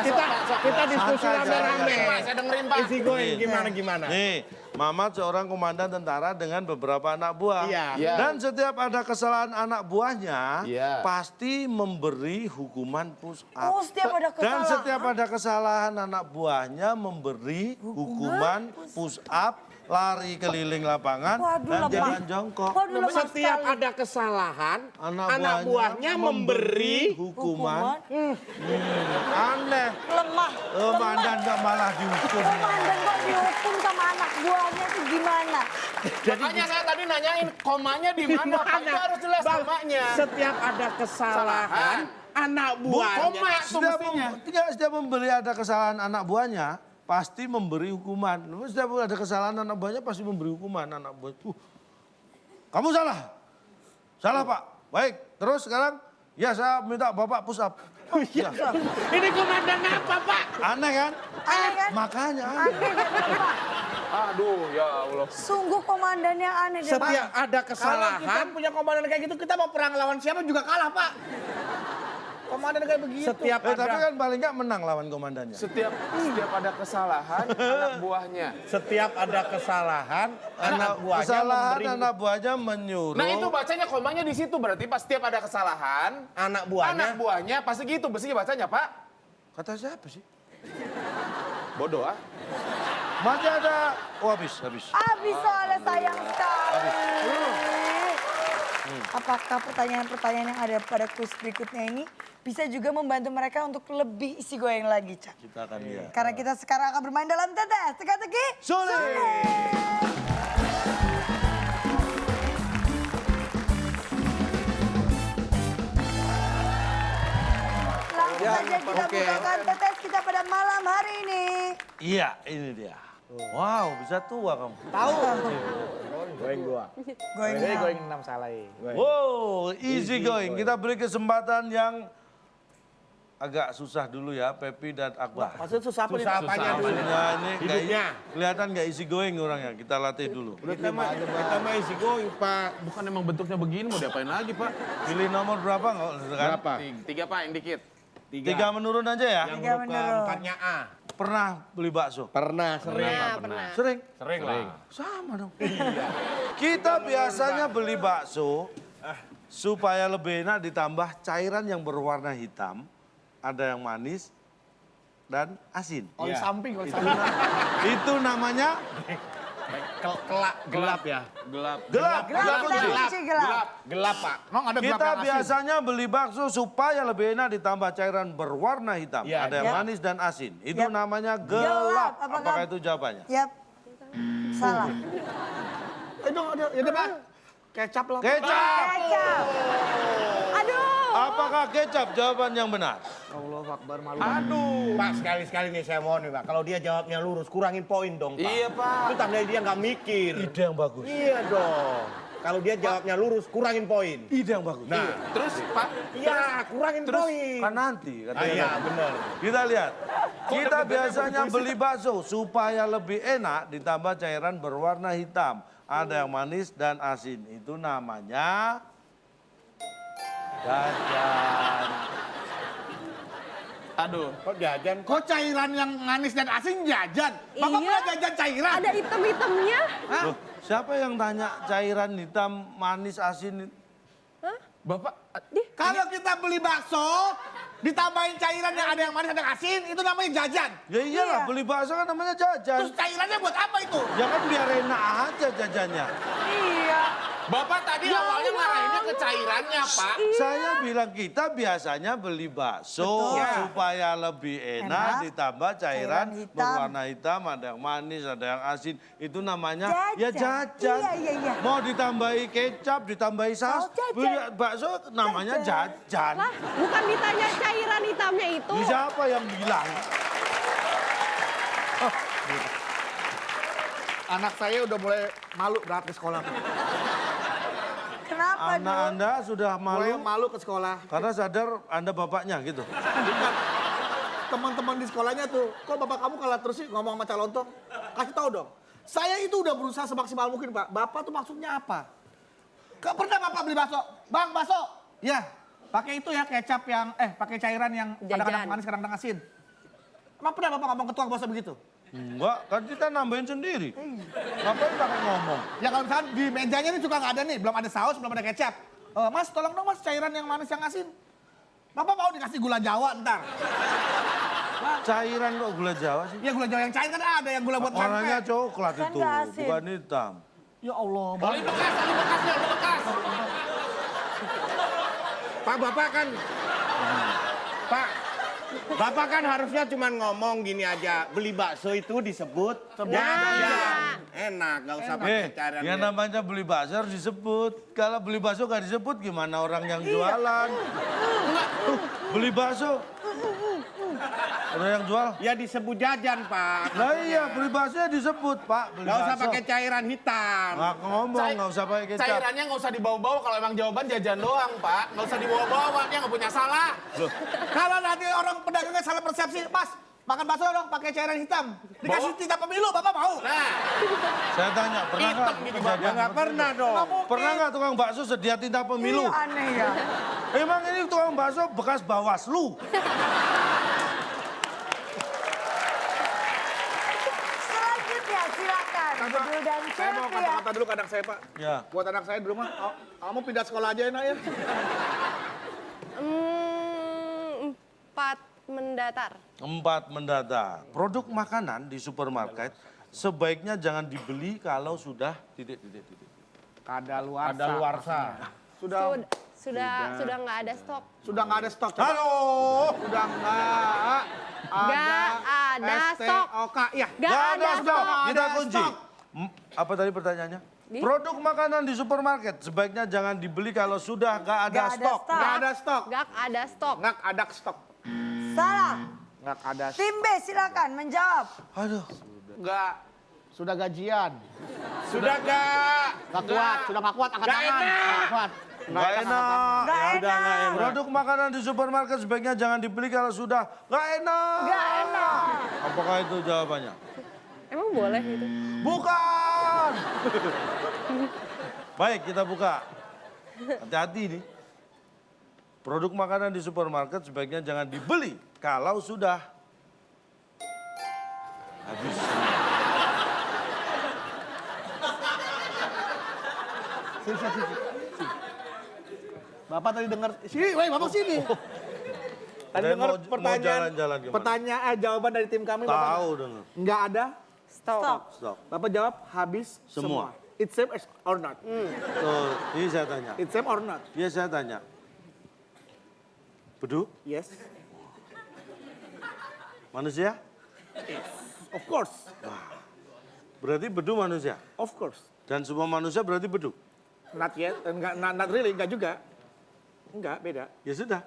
Speaker 3: Kita diskusi
Speaker 4: Santai,
Speaker 3: rame-rame.
Speaker 8: Pak, saya dengerin, Pak.
Speaker 3: Isi going gimana-gimana.
Speaker 4: Nih, Mamat seorang komandan tentara dengan beberapa anak buah.
Speaker 3: Iya.
Speaker 8: Iya.
Speaker 4: Dan setiap ada kesalahan anak buahnya,
Speaker 8: Iya.
Speaker 4: pasti memberi hukuman push up.
Speaker 1: Oh, setiap ada
Speaker 4: Dan
Speaker 1: kesalahan.
Speaker 4: setiap ada kesalahan anak buahnya memberi hukuman push up, lari keliling lapangan,
Speaker 1: Waduh,
Speaker 4: dan
Speaker 1: lemah.
Speaker 4: jalan jongkok.
Speaker 1: Waduh, lemah
Speaker 3: Setiap
Speaker 1: sekali.
Speaker 3: ada kesalahan,
Speaker 4: Anak
Speaker 3: anak buahnya memberi
Speaker 4: hukuman. Aneh.
Speaker 1: Lemah.
Speaker 4: Komandan kok malah dihukum.
Speaker 1: Komandan kok dihukum sama anak buahnya itu gimana?
Speaker 8: Makanya saya tadi nanyain komanya di mana, Pak? Itu harus jelas
Speaker 3: Bang,
Speaker 8: komanya.
Speaker 3: setiap ada kesalahan, anak buahnya.
Speaker 8: Koma tuh mestinya.
Speaker 4: Setiap memberi ada kesalahan anak buahnya, pasti memberi hukuman. Setiap ada kesalahan anak buahnya, pasti memberi hukuman anak buah. Kamu salah. Salah, Pak. Baik, terus sekarang, ya saya minta Bapak push up.
Speaker 3: Ini komandan apa, Pak?
Speaker 4: Aneh kan?
Speaker 1: Aneh kan?
Speaker 4: Makanya aneh.
Speaker 8: Aduh, ya Allah.
Speaker 1: Sungguh komandan yang aneh. deh, Pak.
Speaker 3: Setiap ada
Speaker 2: Kalau kita
Speaker 3: kesalahan,
Speaker 2: punya komandan kayak gitu, kita mau perang lawan siapa juga kalah, Pak. Komandan kayak begitu.
Speaker 3: setiap
Speaker 4: Tapi
Speaker 3: ada
Speaker 4: kan paling nggak menang lawan komandannya.
Speaker 8: Setiap ada kesalahan, anak buahnya.
Speaker 3: setiap ada kesalahan, anak buahnya
Speaker 4: Kesalahan
Speaker 3: memberi
Speaker 4: anak buahnya menyuruh.
Speaker 8: Nah itu bacanya komanya di situ berarti pas setiap ada kesalahan,
Speaker 3: anak
Speaker 8: anak
Speaker 3: buahnya.
Speaker 8: buahnya pasti gitu mestinya bacanya Pak.
Speaker 4: Kata siapa sih?
Speaker 8: Bodoh ah.
Speaker 4: Masih ada. Oh habis.
Speaker 1: Habis soalnya sayang sekali. Apakah pertanyaan-pertanyaan yang ada pada kuis berikutnya ini bisa juga membantu mereka untuk lebih isi goyang lagi, Cak?
Speaker 4: Kita akan lihat.
Speaker 1: Karena kita sekarang akan bermain dalam tetes teka-teki
Speaker 4: Sulit.
Speaker 1: Langsung saja kita bukakan tetes kita pada malam hari ini.
Speaker 4: Iya, ini dia. Wow, bisa tua kamu.
Speaker 2: Going gua.
Speaker 1: Goyang.
Speaker 2: Going 6 salah.
Speaker 4: Wow, easy going. Kita beri kesempatan yang agak susah dulu ya, Pepi dan Akbar.
Speaker 2: Maksudnya susah apa nih?
Speaker 3: Susah apanya dulu?
Speaker 4: Maksudnya ini
Speaker 3: Hidupnya.
Speaker 4: kelihatan nggak easy going orangnya. Kita latih dulu.
Speaker 3: Kita mah isi going, Pak.
Speaker 8: Bukan emang bentuknya begini mau diapain lagi Pak?
Speaker 4: Pilih nomor berapa nggak? Kan?
Speaker 3: Berapa?
Speaker 8: Tiga Pak yang dikit.
Speaker 4: Tiga menurun aja ya.
Speaker 3: Yang
Speaker 1: Tiga
Speaker 3: huruf
Speaker 1: menurun.
Speaker 3: keempatnya A.
Speaker 4: Pernah beli bakso?
Speaker 3: Pernah, sering.
Speaker 4: Sering?
Speaker 8: Sering lah.
Speaker 4: Sama dong. Kita biasanya beli bakso supaya lebih enak ditambah cairan yang berwarna hitam. Ada yang manis dan asin.
Speaker 2: Oli
Speaker 3: Iya.
Speaker 2: samping, oli samping.
Speaker 4: Itu namanya
Speaker 3: Gelap ya?
Speaker 8: Gelap.
Speaker 4: gelap.
Speaker 1: Gelap, kunci gelap.
Speaker 3: Gelap, Pak.
Speaker 2: Emang ada gelap
Speaker 4: Kita
Speaker 2: yang asin?
Speaker 4: biasanya beli bakso supaya lebih enak ditambah cairan berwarna hitam.
Speaker 3: Iya,
Speaker 4: Ada yang
Speaker 1: iya.
Speaker 4: manis dan asin. Itu
Speaker 1: Yap.
Speaker 4: namanya
Speaker 1: Gelap.
Speaker 4: gelap.
Speaker 1: Apakah-
Speaker 4: Apakah itu jawabannya?
Speaker 1: Yap. Salah.
Speaker 2: Itu ada, ya udah Pak. Kecap lah. Pak.
Speaker 4: Kecap.
Speaker 1: Kecap.
Speaker 7: Aduh.
Speaker 4: Apakah kecap jawaban yang benar?
Speaker 2: Allah Akbar, malu.
Speaker 8: Aduh.
Speaker 3: Pak, sekali-sekali nih saya mohon nih, Pak. Kalau dia jawabnya lurus, kurangin poin dong, Pak.
Speaker 8: Iya, Pak.
Speaker 3: Itu tandanya dia nggak mikir.
Speaker 4: Ide yang bagus.
Speaker 3: Iya dong. Kalau dia jawabnya lurus, kurangin poin.
Speaker 4: Ide yang bagus.
Speaker 3: Nah,
Speaker 8: Terus Pak,
Speaker 3: iya, kurangin poin.
Speaker 4: Kan nanti.
Speaker 3: Ah,
Speaker 4: katanya
Speaker 3: iya,
Speaker 4: nanti.
Speaker 3: bener.
Speaker 4: Kita lihat. Kita biasanya beli bakso supaya lebih enak ditambah cairan berwarna hitam. Ada yang manis dan asin. Itu namanya jajan.
Speaker 8: aduh.
Speaker 3: Kok jajan?
Speaker 2: Kok cairan yang manis dan asin jajan? Bapak
Speaker 7: Iya.
Speaker 2: pernah jajan cairan?
Speaker 7: Ada item-itemnya.
Speaker 4: Loh, siapa yang tanya cairan hitam, manis, asin?
Speaker 8: Bapak,
Speaker 2: Kalau kita beli bakso, ditambahin cairan yang ada yang manis, ada yang asin, itu namanya jajan.
Speaker 4: Ya iyalah,
Speaker 1: Iya.
Speaker 4: beli bakso kan namanya jajan.
Speaker 2: Terus cairannya buat apa itu?
Speaker 4: Ya kan biar enak aja jajannya.
Speaker 1: Iya.
Speaker 8: Bapak tadi awalnya ngarahinnya ke cairannya Pak.
Speaker 4: Saya bilang kita biasanya beli bakso
Speaker 1: Betul.
Speaker 4: supaya lebih enak,
Speaker 1: Enak.
Speaker 4: ditambah cairan
Speaker 1: Cairan hitam.
Speaker 4: berwarna hitam, ada yang manis, ada yang asin. Itu namanya ya
Speaker 1: Jajan.
Speaker 4: jajan.
Speaker 1: Iya.
Speaker 4: Mau ditambahi kecap, ditambahi saus,
Speaker 1: Oh, jajan.
Speaker 4: beli bakso namanya jajan.
Speaker 7: Lah, bukan ditanya cairan hitamnya itu.
Speaker 4: Ini siapa yang bilang?
Speaker 2: Anak saya udah mulai malu berangkat ke sekolah.
Speaker 1: Kenapa,
Speaker 4: Anak
Speaker 1: Dul?
Speaker 4: Anda sudah
Speaker 2: Mulai
Speaker 4: malu
Speaker 2: malu ke sekolah.
Speaker 4: karena sadar Anda bapaknya gitu.
Speaker 2: Bukan. Teman-teman di sekolahnya tuh, kok bapak kamu kalah terus sih ngomong sama calon toh? Kasih tahu dong. Saya itu udah berusaha semaksimal mungkin, Pak. Bapak tuh maksudnya apa? Pernah Bapak beli bakso? Bang, bakso. Ya, pakai itu ya kecap yang, pakai cairan yang kadang-kadang
Speaker 7: Jajan.
Speaker 2: manis, kadang-kadang asin. Emang pernah Bapak ngomong ke tukang bakso begitu?
Speaker 4: Enggak, kan kita nambahin sendiri. Ngapain pakai ngomong?
Speaker 2: Ya kalau misalnya di mejanya ini suka nggak ada nih, belum ada saus, belum ada kecap. Mas, tolong dong mas cairan yang manis, yang asin. Bapak mau dikasih gula Jawa ntar?
Speaker 4: Cairan kok gula Jawa sih?
Speaker 2: Ya gula Jawa yang cair kan ada, yang gula buat
Speaker 4: Warnanya
Speaker 2: pempek.
Speaker 4: coklat
Speaker 1: Kan
Speaker 4: itu,
Speaker 1: nggak asin.
Speaker 4: bukan hitam.
Speaker 2: Ya Allah, Bang.
Speaker 8: Oli bekas, oli bekas.
Speaker 3: Pak, Bapak kan... Pak, Bapak kan harusnya cuma ngomong gini aja. Beli bakso itu disebut jajan. Enak, gak usah pakai cairan.
Speaker 4: Yang namanya beli bakso harus disebut. Kalau beli bakso gak disebut, gimana orang yang jualan? Beli bakso. Ada yang jual?
Speaker 3: Ya disebut jajan, Pak.
Speaker 4: Nah iya, beli baksonya disebut, Pak. Beli
Speaker 3: Nggak usah
Speaker 4: bakso.
Speaker 3: pakai cairan hitam.
Speaker 4: Nggak ngomong, nggak usah pakai kecap.
Speaker 8: Cairannya nggak usah dibawa-bawa kalau emang jawaban jajan doang, Pak. Nggak usah dibawa-bawa, dia nggak punya salah.
Speaker 2: Kalau nanti orang pedagangnya salah persepsi, Mas, makan bakso dong pakai cairan hitam. Dikasih tinta pemilu, Bapak mau?
Speaker 8: Nah,
Speaker 4: Saya tanya, pernah nggak?
Speaker 8: hitam gitu, Bapak.
Speaker 3: Ya nggak pernah dong.
Speaker 4: Pernah nggak tukang bakso sedia tinta pemilu?
Speaker 1: Ih, aneh ya.
Speaker 4: Emang ini tukang bakso bekas Bawaslu.
Speaker 1: Selanjutnya silakan. Bedul dan
Speaker 2: Saya mau
Speaker 1: Sylvia.
Speaker 2: kata-kata dulu ke anak saya, Pak.
Speaker 4: Ya.
Speaker 2: Buat anak saya di rumah, kamu pindah sekolah aja enak ya.
Speaker 7: 4 mendatar.
Speaker 4: 4 mendatar. Produk makanan di supermarket sebaiknya jangan dibeli kalau sudah titik-titik.
Speaker 3: Kadaluarsa.
Speaker 7: Sudah nggak ada stok.
Speaker 2: Sudah nggak ada stok. Coba.
Speaker 4: Halo.
Speaker 2: Sudah nggak
Speaker 7: ada stok.
Speaker 2: STOK, ya.
Speaker 7: Nggak ada stok.
Speaker 4: Kita
Speaker 2: ada
Speaker 4: kunci.
Speaker 2: stok.
Speaker 4: Apa tadi pertanyaannya? Produk makanan di supermarket sebaiknya jangan dibeli kalau sudah nggak ada
Speaker 1: Nggak ada
Speaker 4: stok.
Speaker 1: stok.
Speaker 2: Nggak ada stok.
Speaker 7: Nggak ada stok.
Speaker 2: Nggak ada stok.
Speaker 1: Salah.
Speaker 2: Nggak ada stok.
Speaker 1: Tim B silakan menjawab.
Speaker 4: Aduh.
Speaker 2: Nggak. Sudah gajian.
Speaker 3: Sudah nggak?
Speaker 2: Nggak kuat. Sudah nggak kuat angkat
Speaker 3: Nggak
Speaker 2: tangan.
Speaker 3: enak.
Speaker 2: Nggak kuat.
Speaker 4: Nggak enak.
Speaker 1: Nggak enak.
Speaker 4: Produk makanan di supermarket sebaiknya jangan dibeli kalau sudah nggak enak.
Speaker 1: Nggak enak.
Speaker 4: Apakah itu jawabannya?
Speaker 7: Emang boleh gitu?
Speaker 4: Bukan. Baik, kita buka. Hati-hati nih. Produk makanan di supermarket sebaiknya jangan dibeli kalau sudah habis.
Speaker 2: Bapak tadi dengar. Sini, woi, Bapak sini. Tadi
Speaker 4: Saya
Speaker 2: dengar
Speaker 4: mau
Speaker 2: pertanyaan.
Speaker 4: jalan-jalan gimana?
Speaker 2: Pertanyaan jawaban dari tim kami, Bapak.
Speaker 4: Tahu dengar.
Speaker 2: Nggak ada.
Speaker 7: Stok.
Speaker 4: Stop.
Speaker 2: Bapak jawab habis
Speaker 4: Semua.
Speaker 2: semua. It's same as or not.
Speaker 4: Tuh, ini saya tanya.
Speaker 2: It's same or not.
Speaker 4: Iya saya tanya. Bedu,
Speaker 2: Yes.
Speaker 4: manusia?
Speaker 2: Of course.
Speaker 4: Berarti bedu manusia.
Speaker 2: Of course.
Speaker 4: Dan semua manusia berarti bedu.
Speaker 2: Not yet. Enggak, not really. Enggak juga. Enggak, beda.
Speaker 4: Ya sudah.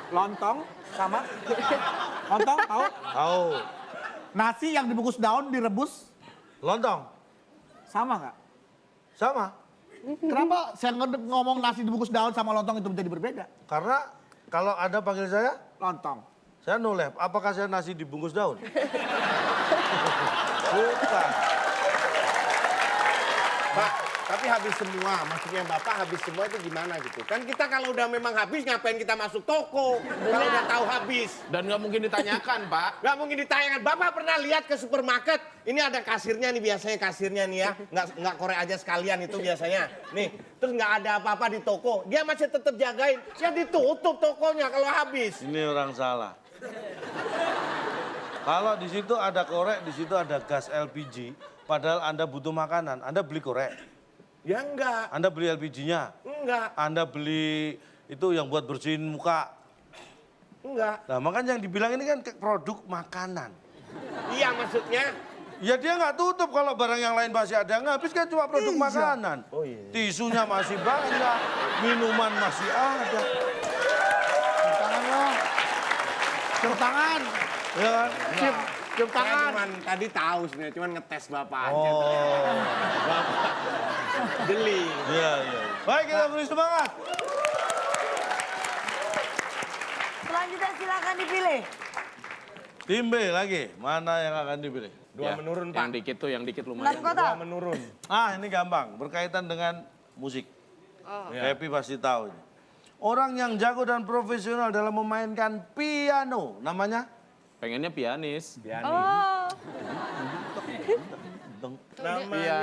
Speaker 2: Lontong sama. Lontong tahu?
Speaker 4: Tahu.
Speaker 2: Nasi yang dibungkus daun direbus
Speaker 4: Lontong.
Speaker 2: sama nggak?
Speaker 4: Sama.
Speaker 2: Kenapa saya ngomong nasi dibungkus daun sama lontong itu menjadi berbeda?
Speaker 4: Karena kalau Anda panggil saya,
Speaker 2: Lontong.
Speaker 4: saya no lab. Apakah saya nasi dibungkus daun? Bukan.
Speaker 3: Pak, tapi habis semua. Maksudnya Bapak habis semua itu gimana gitu? Kan kita kalau udah memang habis ngapain kita masuk toko? Kalau udah tahu habis.
Speaker 8: dan nggak mungkin ditanyakan, Pak.
Speaker 3: Nggak mungkin ditanyakan. Bapak pernah lihat ke supermarket? Ini ada kasirnya nih biasanya kasirnya nih ya. Nggak korek aja sekalian itu biasanya. Nih, terus nggak ada apa-apa di toko. Dia masih tetap jagain. Ya ditutup tokonya kalau habis.
Speaker 4: Ini orang salah. Kalau di situ ada korek, di situ ada gas LPG. Padahal Anda butuh makanan, Anda beli korek.
Speaker 3: Ya enggak.
Speaker 4: Anda beli LPG-nya.
Speaker 3: Enggak.
Speaker 4: Anda beli itu yang buat bersihin muka.
Speaker 3: Enggak.
Speaker 4: Nah, makanya yang dibilang ini kan produk makanan.
Speaker 3: Iya maksudnya.
Speaker 4: Ya dia nggak tutup kalau barang yang lain masih ada. Nggak habis kan cuma produk makanan.
Speaker 3: Oh iya.
Speaker 4: Tisunya masih banyak, minuman masih ada.
Speaker 2: Tangan dong. Cium tangan.
Speaker 4: Ya kan?
Speaker 2: Cium
Speaker 3: Saya
Speaker 2: tangan.
Speaker 3: cuman tadi tahu sebenarnya, cuman ngetes Bapak aja.
Speaker 4: Oh,
Speaker 3: Bapak geli.
Speaker 4: iya, iya. Baik, kita beri semangat.
Speaker 1: Selanjutnya silakan dipilih.
Speaker 4: Tim B lagi, mana yang akan dipilih?
Speaker 3: Dua menurun, Pak.
Speaker 8: Yang dikit tuh, yang dikit
Speaker 1: 6
Speaker 8: lumayan.
Speaker 1: kota.
Speaker 3: Dua menurun.
Speaker 4: Ah, ini gampang, berkaitan dengan musik. Happy pasti tahu ini. Orang yang jago dan profesional dalam memainkan piano, namanya?
Speaker 8: Pengennya pianis.
Speaker 7: Oh,
Speaker 3: Namanya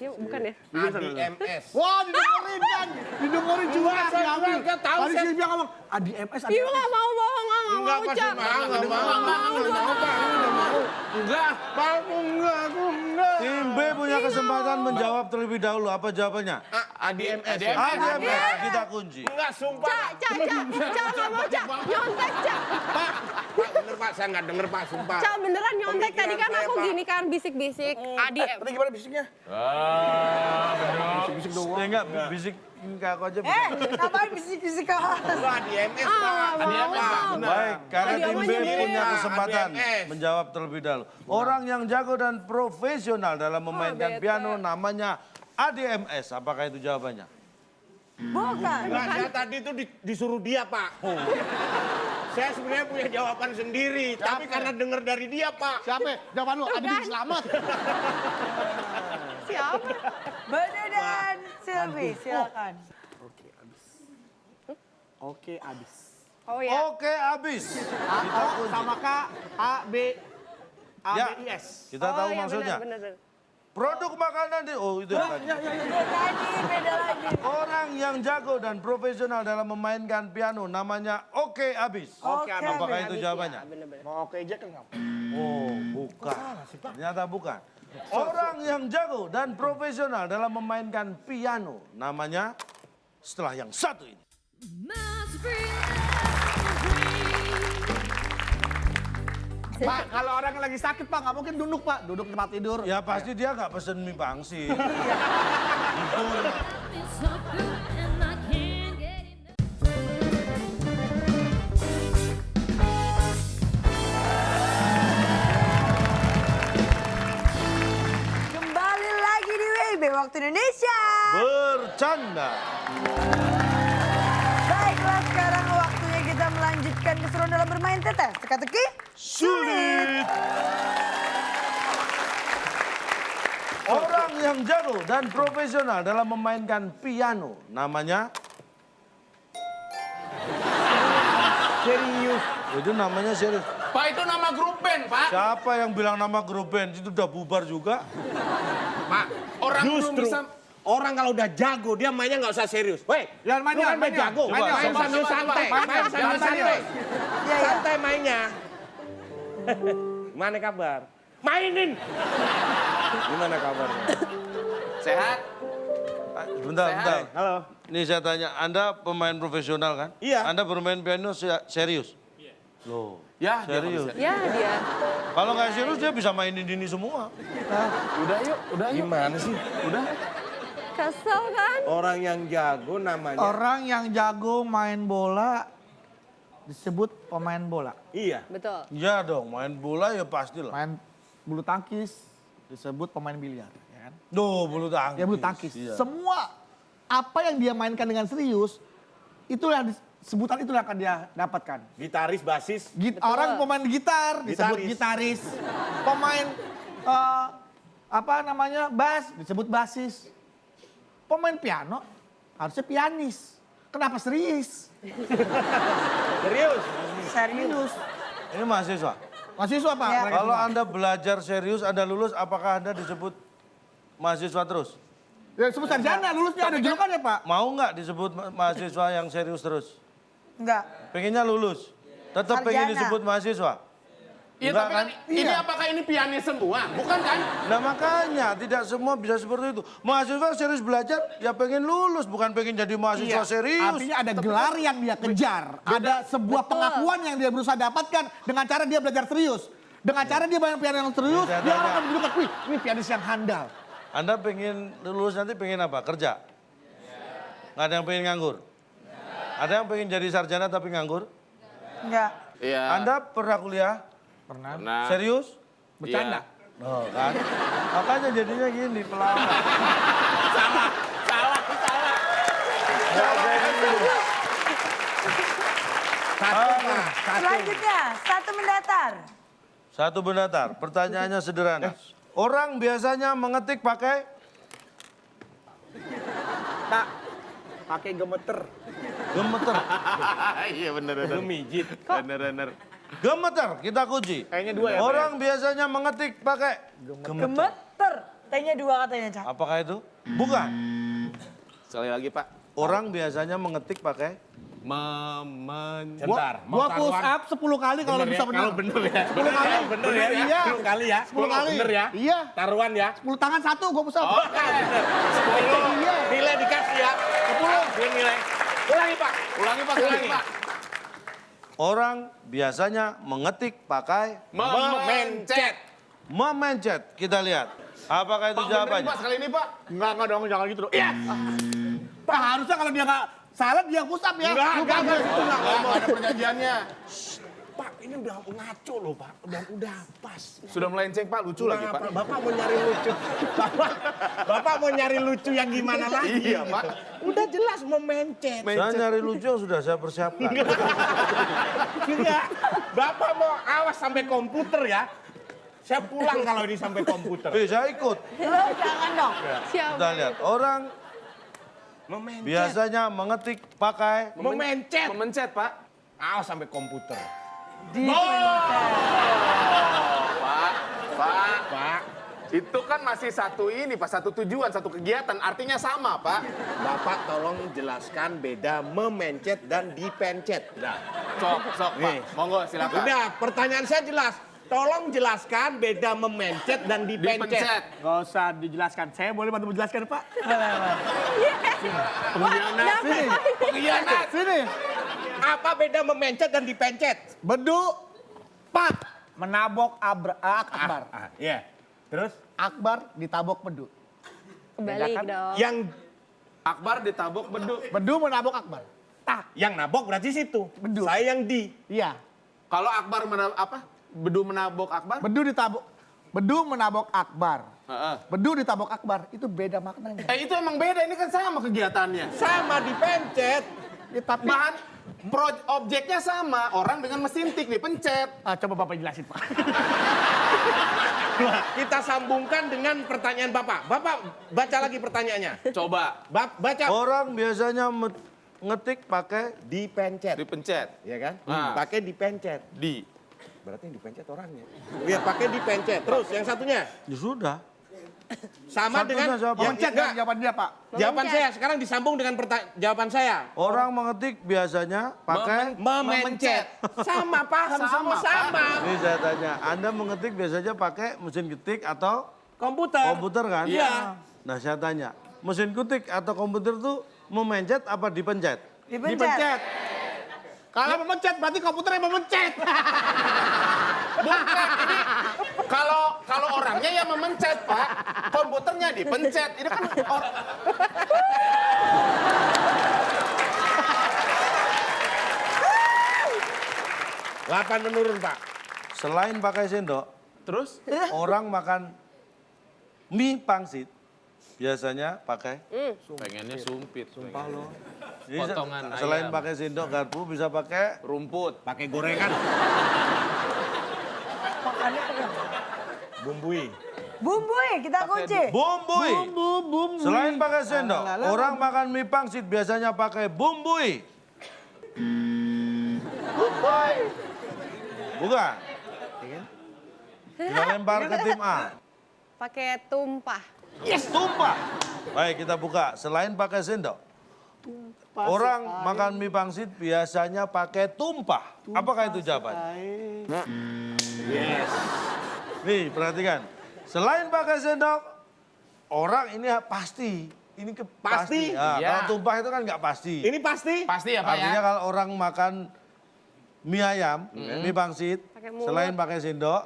Speaker 7: ya, bukan ya?
Speaker 3: Adi MS.
Speaker 2: Wah, didengerin kan. Didengerin juga. diambil.
Speaker 3: Nggak tahu,
Speaker 2: Tadi
Speaker 3: saya-
Speaker 2: Silvia ngomong, Adi MS, Adi
Speaker 7: Ibu
Speaker 2: MS.
Speaker 7: nggak mau bohong, nggak
Speaker 3: Enggak,
Speaker 7: mau,
Speaker 3: pasti
Speaker 7: Cak.
Speaker 3: mau, nggak mau.
Speaker 7: Nggak mau,
Speaker 3: Pak, nggak mau. Enggak, Pak, aku enggak.
Speaker 4: Tim B punya kesempatan menjawab terlebih dahulu. Apa jawabannya?
Speaker 3: Adi MS.
Speaker 4: Adi MS, kita kunci.
Speaker 3: Enggak, sumpah.
Speaker 7: Cak, nggak mau, Cak. Nyontek, Cak.
Speaker 3: Pak, bener Pak, saya nggak denger Pak, sumpah.
Speaker 7: Cak, beneran nyontek. Tadi kan
Speaker 3: Pemikiran
Speaker 7: aku
Speaker 3: saya, Pak.
Speaker 7: gini kan, bisik-bisik. Adi,
Speaker 2: Tadi gimana bisiknya?
Speaker 4: Ya enggak, bisik bisikin ke aku aja bisa.
Speaker 1: Ngapain bisik-bisik ke Mas?
Speaker 3: Lu ADMS, Pak. ADMS, Pak. Benar.
Speaker 4: Baik, karena
Speaker 7: Tadi
Speaker 4: tim B
Speaker 7: omongnya gini.
Speaker 4: punya kesempatan
Speaker 3: ADMS.
Speaker 4: menjawab terlebih dahulu. Orang yang jago dan profesional dalam memainkan
Speaker 7: bete.
Speaker 4: piano namanya ADMS. Apakah itu jawabannya?
Speaker 7: Bukan.
Speaker 3: Enggak, saya tadi itu disuruh dia, Pak. Saya sebenarnya punya jawaban sendiri, tapi karena dengar dari dia, Pak.
Speaker 2: Siapa? Jawaban lu, Adi Selamat.
Speaker 7: Siapa?
Speaker 1: Benu dan Silvi, silakan.
Speaker 2: Oke, abis.
Speaker 7: Oh ya.
Speaker 4: Oke, habis.
Speaker 2: A sama K, A, B,
Speaker 4: Ya.
Speaker 2: I, S.
Speaker 4: Kita tahu
Speaker 7: iya,
Speaker 4: maksudnya.
Speaker 7: Benar.
Speaker 4: Produk makanan itu yang tadi.
Speaker 1: Tadi beda lagi.
Speaker 4: Orang yang jago dan profesional dalam memainkan piano namanya Oke Abis.
Speaker 1: Oke,
Speaker 4: Apakah
Speaker 1: Abis.
Speaker 4: itu jawabannya?
Speaker 7: Benar-benar.
Speaker 2: Mau oke Jack enggak?
Speaker 4: Oh, bukan. Ternyata bukan. Orang yang jago dan profesional dalam memainkan piano namanya setelah yang satu ini.
Speaker 5: Must bring
Speaker 2: Pak, kalau orang yang lagi sakit, Pak, nggak mungkin duduk, Pak. Duduk di tempat tidur.
Speaker 4: Ya pasti dia nggak pesen mie pangsit.
Speaker 5: me so good and I can't get enough.
Speaker 1: Kembali lagi di WIB Waktu Indonesia.
Speaker 4: Bercanda.
Speaker 1: Baiklah, sekarang waktunya kita melanjutkan keseruan dalam bermain tetes. Teka-teki
Speaker 4: Sulit. Orang yang jago dan profesional dalam memainkan piano namanya
Speaker 2: Serius.
Speaker 4: itu namanya serius.
Speaker 8: Pak, itu nama grup band, Pak.
Speaker 4: Siapa yang bilang nama grup band itu udah bubar juga?
Speaker 3: Pak,
Speaker 8: Orang belum
Speaker 3: justru
Speaker 8: bisa...
Speaker 3: orang kalau udah jago, dia mainnya nggak usah serius. Woi,
Speaker 2: Jangan
Speaker 3: lu kan main jago.
Speaker 4: Coba,
Speaker 3: Main
Speaker 4: coba,
Speaker 3: sambil santai. Main sambil
Speaker 2: Jangan
Speaker 3: santai.
Speaker 2: serius.
Speaker 1: Ya, ya.
Speaker 3: Santai mainnya. Gimana kabar? Mainin. Gimana kabarnya?
Speaker 8: Sehat?
Speaker 4: Bentar, bentar.
Speaker 3: Halo.
Speaker 4: Nih saya tanya, Anda pemain profesional kan?
Speaker 3: Iya.
Speaker 4: Anda bermain piano serius? Iya. Loh,
Speaker 8: Ya, dia
Speaker 4: serius.
Speaker 8: konsep.
Speaker 7: Ya dia.
Speaker 4: Kalau nggak serius dia bisa mainin ini semua.
Speaker 8: Udah yuk.
Speaker 3: Gimana sih?
Speaker 8: Udah.
Speaker 7: Kesel kan?
Speaker 3: Orang yang jago namanya.
Speaker 2: Orang yang jago main bola disebut pemain bola.
Speaker 3: Iya.
Speaker 7: Betul.
Speaker 4: Iya dong, main bola ya pastilah.
Speaker 2: Main bulu tangkis disebut pemain biliar. Ya kan?
Speaker 4: Duh, bulu tangkis.
Speaker 2: Ya bulu tangkis.
Speaker 4: Iya.
Speaker 2: Semua apa yang dia mainkan dengan serius, itu yang sebutan itu yang akan dia dapatkan.
Speaker 3: Gitaris, basis.
Speaker 2: Orang pemain gitar disebut gitaris. Pemain apa namanya bass disebut basis. Pemain piano harusnya pianis. Kenapa serius?
Speaker 3: Serius.
Speaker 2: Serius.
Speaker 4: Ini mahasiswa.
Speaker 2: Mahasiswa Pak.
Speaker 1: Ya.
Speaker 2: mereka
Speaker 4: Kalau
Speaker 2: semua.
Speaker 4: Anda belajar serius, Anda lulus, apakah Anda disebut mahasiswa terus?
Speaker 2: Ya sebut sarjana lulusnya ada julukannya Pak.
Speaker 4: Mau nggak disebut mahasiswa yang serius terus?
Speaker 1: Enggak.
Speaker 4: Pengennya lulus? Tetap pengen
Speaker 1: Sarjana.
Speaker 4: disebut mahasiswa?
Speaker 8: Iya,
Speaker 4: Enggak
Speaker 8: tapi kan ini apakah ini pianis semua? Bukan kan?
Speaker 4: Nah makanya tidak semua bisa seperti itu. Mahasiswa serius belajar ya pengen lulus, bukan pengen jadi mahasiswa serius.
Speaker 2: Artinya ada gelar yang dia kejar. Ada sebuah pengakuan yang dia berusaha dapatkan dengan cara dia belajar serius. Dengan cara dia main piano yang serius,
Speaker 4: Bisa
Speaker 2: dia
Speaker 4: tanya.
Speaker 2: akan menunjukkan, wih ini pianis yang handal.
Speaker 4: Anda pengen lulus nanti pengen apa? Kerja? Nggak ada yang pengen nganggur? Ada yang pengen jadi sarjana tapi nganggur?
Speaker 1: Enggak.
Speaker 8: Iya.
Speaker 4: Anda pernah kuliah?
Speaker 2: Pernah.
Speaker 8: Nah,
Speaker 4: Serius?
Speaker 2: Bercanda.
Speaker 4: Oh kan? Makanya jadinya gini pelawak.
Speaker 1: Selanjutnya, satu mendatar.
Speaker 4: Satu mendatar, pertanyaannya sederhana. Orang biasanya mengetik pakai
Speaker 2: Tak, pakai gemeter.
Speaker 4: gemeter.
Speaker 8: Iya bener.
Speaker 3: Mijit.
Speaker 8: Bener.
Speaker 4: Gemeter, kita kunci.
Speaker 2: Kayaknya dua ya, Pak,
Speaker 4: Orang biasanya mengetik pakai gemeter.
Speaker 1: Gemeter. T-nya dua katanya, Cak.
Speaker 4: Apakah itu? Bukan.
Speaker 8: Sekali lagi Pak.
Speaker 4: Orang biasanya mengetik pakai
Speaker 3: Sebentar.
Speaker 2: Gua push up 10 kali kalau
Speaker 3: Bener
Speaker 2: bisa
Speaker 3: ya,
Speaker 2: benar.
Speaker 3: kalau bener ya.
Speaker 2: 10 kali.
Speaker 3: Bener ya.
Speaker 2: Iya.
Speaker 3: 10 kali ya.
Speaker 2: 10 kali.
Speaker 3: Bener ya.
Speaker 2: Iya.
Speaker 3: Taruhan ya.
Speaker 2: 10 tangan satu gua push up.
Speaker 3: Oh, bener. 10.
Speaker 2: Iya.
Speaker 3: Nilai dikasih ya. 10. Dia nilai. Ulangi Pak.
Speaker 8: Ulangi Pak, ulangi Pak.
Speaker 4: orang biasanya mengetik pakai
Speaker 3: Memencet.
Speaker 4: memencet. Kita lihat. Apakah itu
Speaker 8: Pak, benerin,
Speaker 4: jawabannya?
Speaker 8: Pak, sekali ini Pak.
Speaker 2: Enggak dong, jangan gitu dong. Yes. Pak harusnya kalau dia nggak salah dia push up ya.
Speaker 3: Enggak, itu nggak
Speaker 8: Nggak
Speaker 3: ngomong.
Speaker 8: ada perjanjiannya.
Speaker 3: Pak, ini udah ngaco loh, Pak. Udah pas.
Speaker 8: Sudah melenceng Pak, lucu lagi Pak.
Speaker 3: Bapak mau nyari lucu. Bapak mau nyari lucu yang gimana lagi?
Speaker 8: Iya Pak.
Speaker 3: Udah jelas mau mencet.
Speaker 4: Saya nyari lucu yang sudah saya persiapkan.
Speaker 3: Enggak. Bapak mau awas sampai komputer ya. Saya pulang kalau ini sampai komputer.
Speaker 4: Saya ikut.
Speaker 7: Lo jangan dong.
Speaker 4: Kita lihat, orang
Speaker 3: Memencet.
Speaker 4: biasanya mengetik pakai
Speaker 3: Memencet.
Speaker 8: Memencet Pak.
Speaker 3: Awas sampai komputer.
Speaker 8: Pak. Itu kan masih satu ini Pak, satu tujuan, satu kegiatan. Artinya sama Pak.
Speaker 3: Bapak tolong jelaskan beda memencet dan dipencet. Udah.
Speaker 8: Sok Pak. Monggo silakan.
Speaker 3: Udah, pertanyaan saya jelas. Tolong jelaskan beda memencet dan dipencet.
Speaker 8: Dipencet.
Speaker 2: Gak usah dijelaskan. Saya boleh bantu menjelaskan Pak?
Speaker 8: Pengkhianat.
Speaker 2: Sini.
Speaker 3: Apa beda memencet dan dipencet?
Speaker 2: Bedu, Pak. Menabok Akbar.
Speaker 3: Iya. Terus?
Speaker 2: Akbar ditabok bedu.
Speaker 7: Kebalik dong.
Speaker 3: Yang
Speaker 8: Akbar ditabok bedu.
Speaker 2: Bedu menabok Akbar.
Speaker 3: yang nabok berarti situ.
Speaker 2: Bedu.
Speaker 3: Saya yang di.
Speaker 2: Iya.
Speaker 8: Kalau Akbar Bedu menabok Akbar?
Speaker 2: Bedu menabok Akbar.
Speaker 8: Heeh.
Speaker 2: Bedu ditabok Akbar. Itu beda maknanya.
Speaker 8: Itu emang beda, ini kan sama kegiatannya.
Speaker 3: Sama dipencet.
Speaker 2: Ya, tapi
Speaker 8: Objeknya sama, orang dengan mesin tik dipencet.
Speaker 2: coba Bapak jelasin Pak.
Speaker 3: Kita sambungkan dengan pertanyaan Bapak. Bapak baca lagi pertanyaannya.
Speaker 8: Coba.
Speaker 3: Baca.
Speaker 4: orang biasanya ngetik pakai
Speaker 3: Dipencet.
Speaker 8: Dipencet.
Speaker 3: Ya kan?
Speaker 8: Ah.
Speaker 3: Pakai dipencet.
Speaker 8: Di.
Speaker 3: Berarti yang dipencet orangnya. Iya, pakai dipencet. Terus yang satunya
Speaker 4: ya sudah.
Speaker 3: sama
Speaker 4: Satunya
Speaker 3: dengan
Speaker 4: siapa?
Speaker 2: Pencet
Speaker 3: enggak.
Speaker 2: kan jawaban dia Pak.
Speaker 3: Jawaban saya sekarang disambung dengan jawaban saya.
Speaker 4: Orang mengetik biasanya pakai
Speaker 3: Memencet. Sama paham semua sama.
Speaker 4: Ini saya tanya, Anda mengetik biasanya pakai mesin ketik atau
Speaker 3: Komputer.
Speaker 4: komputer kan?
Speaker 3: Iya.
Speaker 4: Nah saya tanya, mesin ketik atau komputer tuh memencet apa dipencet?
Speaker 2: Dipencet. Kalau memencet berarti komputernya memencet.
Speaker 8: Bukan, ini kalau orangnya yang memencet, Pak. Komputernya dipencet. Ini kan
Speaker 3: 8 menurun, Pak.
Speaker 4: Selain pakai sendok,
Speaker 8: terus
Speaker 4: orang makan mie pangsit biasanya pakai.
Speaker 8: pengennya sumpit. Sumpah lo.
Speaker 4: Jadi
Speaker 8: Potongan
Speaker 4: selain
Speaker 8: ayam.
Speaker 4: pakai sendok garpu bisa pakai
Speaker 8: Rumput.
Speaker 3: Pakai gorengan. Bumbui.
Speaker 1: Bumbui, kita kunci.
Speaker 4: bumbui.
Speaker 2: Bumbu.
Speaker 4: Selain pakai sendok, orang makan mie pangsit biasanya pakai bumbui. Bukan. Kita lempar ke tim A.
Speaker 7: Pakai tumpah.
Speaker 4: Yes, tumpah. Baik, kita buka. Selain pakai sendok, orang makan mie pangsit biasanya pakai tumpah. Apakah itu jawabannya?
Speaker 3: Yes.
Speaker 4: Nih, perhatikan. Selain pakai sendok, orang ini pasti. Ini
Speaker 3: Pasti?
Speaker 4: Ya,
Speaker 8: Iya.
Speaker 4: kalau tumpah itu kan nggak pasti.
Speaker 3: Ini pasti?
Speaker 8: Pasti ya, Pak
Speaker 4: Artinya
Speaker 8: ya?
Speaker 4: kalau orang makan mie ayam, mie pangsit,
Speaker 7: Pakai mulut.
Speaker 4: selain pakai sendok,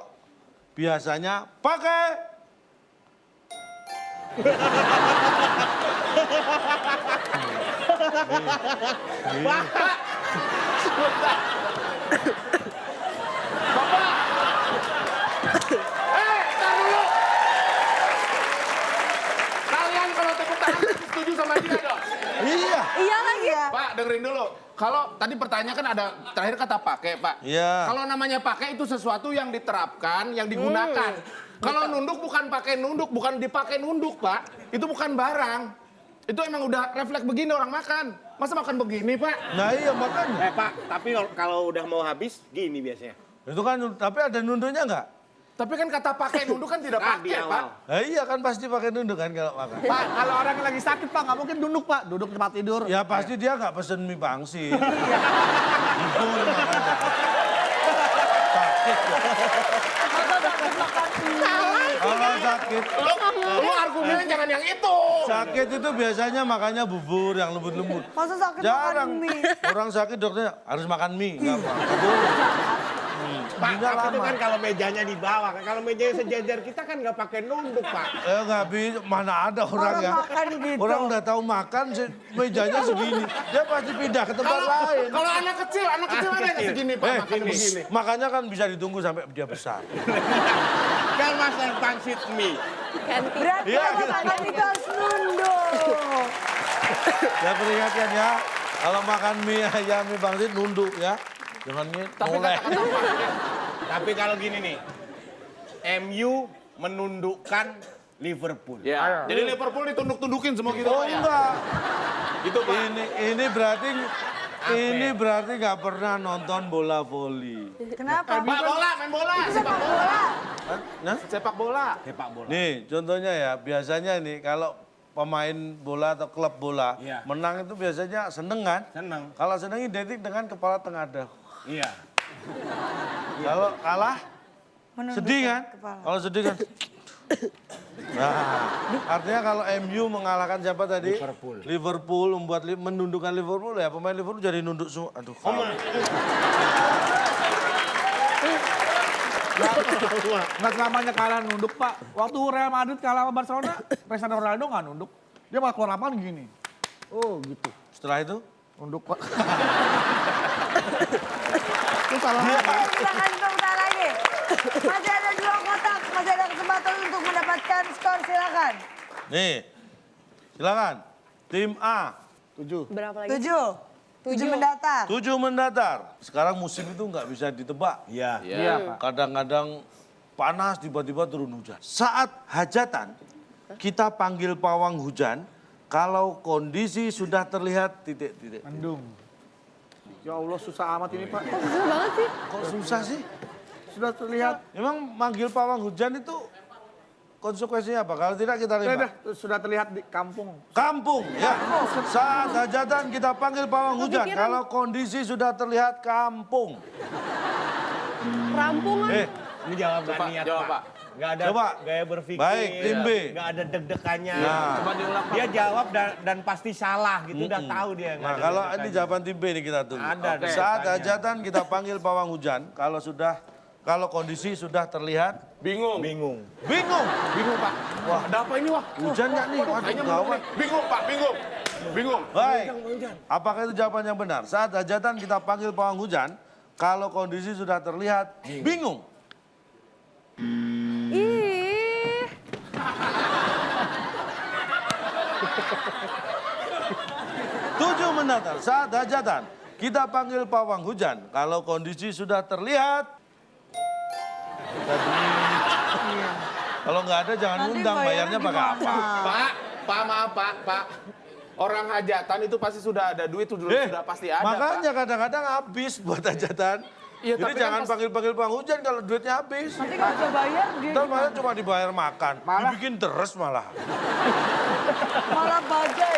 Speaker 4: biasanya pakai
Speaker 3: Bapak.
Speaker 8: Tar dulu. Kalian kalau tepuk tangan setuju sama dia dong.
Speaker 4: iya.
Speaker 7: Iya lagi.
Speaker 8: Pak, dengerin dulu. Kalau tadi pertanyaan kan ada terakhir kata pakai, Pak.
Speaker 4: Iya.
Speaker 8: Kalau namanya pakai itu sesuatu yang diterapkan, yang digunakan. Kalau nunduk bukan pakai nunduk, bukan dipakai nunduk, Pak. Itu bukan barang. Itu emang udah refleks begini orang makan. Masa makan begini, Pak?
Speaker 4: Nah iya makanya.
Speaker 3: Pak, tapi kalau udah mau habis, gini biasanya.
Speaker 4: Itu kan, tapi ada nunduknya nggak?
Speaker 8: Tapi kan kata pakai nunduk kan tidak
Speaker 3: Nah, di
Speaker 8: pakai,
Speaker 3: awal.
Speaker 8: Pak.
Speaker 4: Nah, iya kan pasti pakai nunduk kan kalau makan.
Speaker 2: Pak, kalau orang yang lagi sakit Pak, nggak mungkin duduk Pak. Duduk di tempat tidur.
Speaker 4: Ya pasti dia nggak pesen mie pangsit. Bubur makanya. Sakit kok. Kalau sakit,
Speaker 8: Lu argumennya jangan yang itu.
Speaker 4: sakit itu biasanya makannya bubur yang lembut-lembut.
Speaker 1: Masa sakit
Speaker 4: Jarang.
Speaker 1: makan mie?
Speaker 4: Orang sakit dokternya harus makan mie. Nggak apa. Bubur.
Speaker 3: Pak,
Speaker 4: Nunggunya
Speaker 3: tapi itu
Speaker 4: lama.
Speaker 3: kan kalau mejanya di bawah. Kalau mejanya sejajar kita kan nggak pakai nunduk, Pak.
Speaker 4: Nggak bisa, mana ada orang ya.
Speaker 1: makan gitu.
Speaker 4: Orang udah tahu makan, mejanya segini. Dia pasti pindah ke tempat lain.
Speaker 8: Kalau anak kecil ada nggak segini Pak makan begini?
Speaker 4: Makanya kan bisa ditunggu sampai dia besar.
Speaker 3: Kan Mas yang pangsit mie.
Speaker 1: Berarti
Speaker 4: Iya.
Speaker 1: kalau makan itu harus nunduk.
Speaker 4: Ya peringatkan ya, kalau makan mie ayam mie pangsit nunduk ya. Jangan mulai.
Speaker 3: Tapi kalau gini nih, MU menundukkan Liverpool.
Speaker 8: Ya. Jadi Liverpool ditunduk-tundukin semua gitu
Speaker 4: Oh
Speaker 8: Pak ya?
Speaker 4: enggak.
Speaker 8: Gitu Pak.
Speaker 4: Ini berarti nggak pernah nonton bola voli.
Speaker 1: Kenapa?
Speaker 8: Main bola, sepak bola.
Speaker 1: Bola.
Speaker 4: Nah,
Speaker 8: Sepak bola.
Speaker 3: Sepak bola.
Speaker 4: nih contohnya ya, biasanya nih kalau pemain bola atau klub bola
Speaker 3: Iya.
Speaker 4: menang itu biasanya seneng kan?
Speaker 3: Seneng.
Speaker 4: Kalau seneng identik dengan kepala tengadah.
Speaker 3: Iya.
Speaker 4: Kalau kalah
Speaker 1: Menundukkan
Speaker 4: sedih kan?
Speaker 1: kepala.
Speaker 4: Kalau sedih kan? Nah, artinya kalau MU mengalahkan siapa tadi? Liverpool membuat menundukkan Liverpool ya, pemain Liverpool jadi nunduk semua. Aduh.
Speaker 2: Nggak selamanya kalah nunduk, Pak. Waktu Real Madrid kalah sama Barcelona, Cristiano Ronaldo nggak nunduk. Dia malah keluar lapangan gini. Oh gitu.
Speaker 4: Setelah itu?
Speaker 2: Nunduk, Pak. Itu salah.
Speaker 1: Kita kasih tepuk tangan lagi. Masih ada 2 kotak, masih ada kesempatan untuk mendapatkan skor, silakan.
Speaker 4: Nih, silakan. Tim A,
Speaker 7: Berapa lagi?
Speaker 1: 7 mendatar.
Speaker 4: 7 mendatar. Sekarang musim itu nggak bisa ditebak.
Speaker 3: Iya.
Speaker 2: Iya, Pak.
Speaker 4: Kadang-kadang panas, tiba-tiba turun hujan. Saat hajatan, kita panggil pawang hujan kalau kondisi sudah terlihat titik-titik.
Speaker 2: Mendung. Ya Allah, susah amat ini, Pak.
Speaker 7: Kok susah banget sih?
Speaker 4: Kok susah sih?
Speaker 2: Sudah terlihat.
Speaker 4: Emang manggil pawang hujan itu konsekuensinya apa? Kalau tidak kita terima.
Speaker 2: Sudah terlihat di kampung.
Speaker 4: Kampung, ya. Saat hajatan kita panggil pawang hujan
Speaker 7: pikiran.
Speaker 4: kalau kondisi sudah terlihat kampung.
Speaker 7: Rampungan.
Speaker 3: Ini jawab nggak
Speaker 8: Coba,
Speaker 3: niat,
Speaker 8: jawab, Pak.
Speaker 3: Nggak ada
Speaker 4: Coba.
Speaker 3: gaya berpikir.
Speaker 4: Baik, tim B.
Speaker 3: Nggak ada deg-degannya.
Speaker 4: Nah.
Speaker 8: Coba diulang Pak.
Speaker 3: Dia jawab dan pasti salah gitu, udah tahu dia. nggak
Speaker 4: Nah,
Speaker 3: ada
Speaker 4: kalau
Speaker 3: deg-degannya.
Speaker 4: ini jawaban tim B nih kita tunggu.
Speaker 3: Ada
Speaker 4: Saat
Speaker 3: deg-degannya.
Speaker 4: hajatan kita panggil pawang hujan kalau kondisi sudah terlihat
Speaker 8: Bingung.
Speaker 3: Bingung.
Speaker 4: bingung.
Speaker 8: Bingung Pak. Wah, ada apa ini wah?
Speaker 4: Hujan nggak nih? Waduh,
Speaker 8: Kayaknya
Speaker 4: gawat.
Speaker 8: bingung Pak, bingung. Bingung.
Speaker 4: Baik. Apakah itu jawaban yang benar? Saat hajatan kita panggil pawang hujan kalau kondisi sudah terlihat bingung.
Speaker 7: Ih.
Speaker 4: Tujuh mendatar saat hajatan kita panggil pawang hujan kalau kondisi sudah terlihat. Kalau nggak ada jangan
Speaker 1: Nanti
Speaker 4: undang, bayarnya pakai
Speaker 1: gimana?
Speaker 4: apa?
Speaker 8: Pak, maaf Pak. Orang hajatan itu pasti sudah ada duit, sudah pasti ada
Speaker 4: Makanya
Speaker 8: Pak.
Speaker 4: kadang-kadang habis buat hajatan.
Speaker 8: Iya,
Speaker 4: Jadi
Speaker 8: tapi kan
Speaker 4: jangan
Speaker 8: pas-
Speaker 4: panggil-panggil pawang hujan kalau duitnya habis.
Speaker 1: Nanti kalau udah bayar, dia
Speaker 4: Ntar malah cuma dibayar makan, dibikin terus malah.
Speaker 1: malah bajai.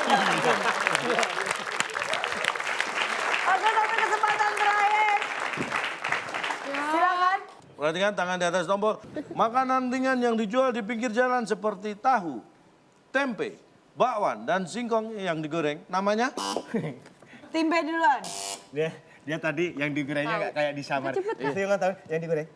Speaker 1: Oke, tapi kesempatan terakhir. Silakan.
Speaker 4: Perhatikan tangan di atas tombol. Makanan ringan yang dijual di pinggir jalan seperti tahu, tempe, bakwan, dan singkong yang digoreng. Namanya?
Speaker 1: Tim B duluan.
Speaker 3: Dia tadi yang digorengnya nggak kayak disamar. Itu yang tahu yang digoreng.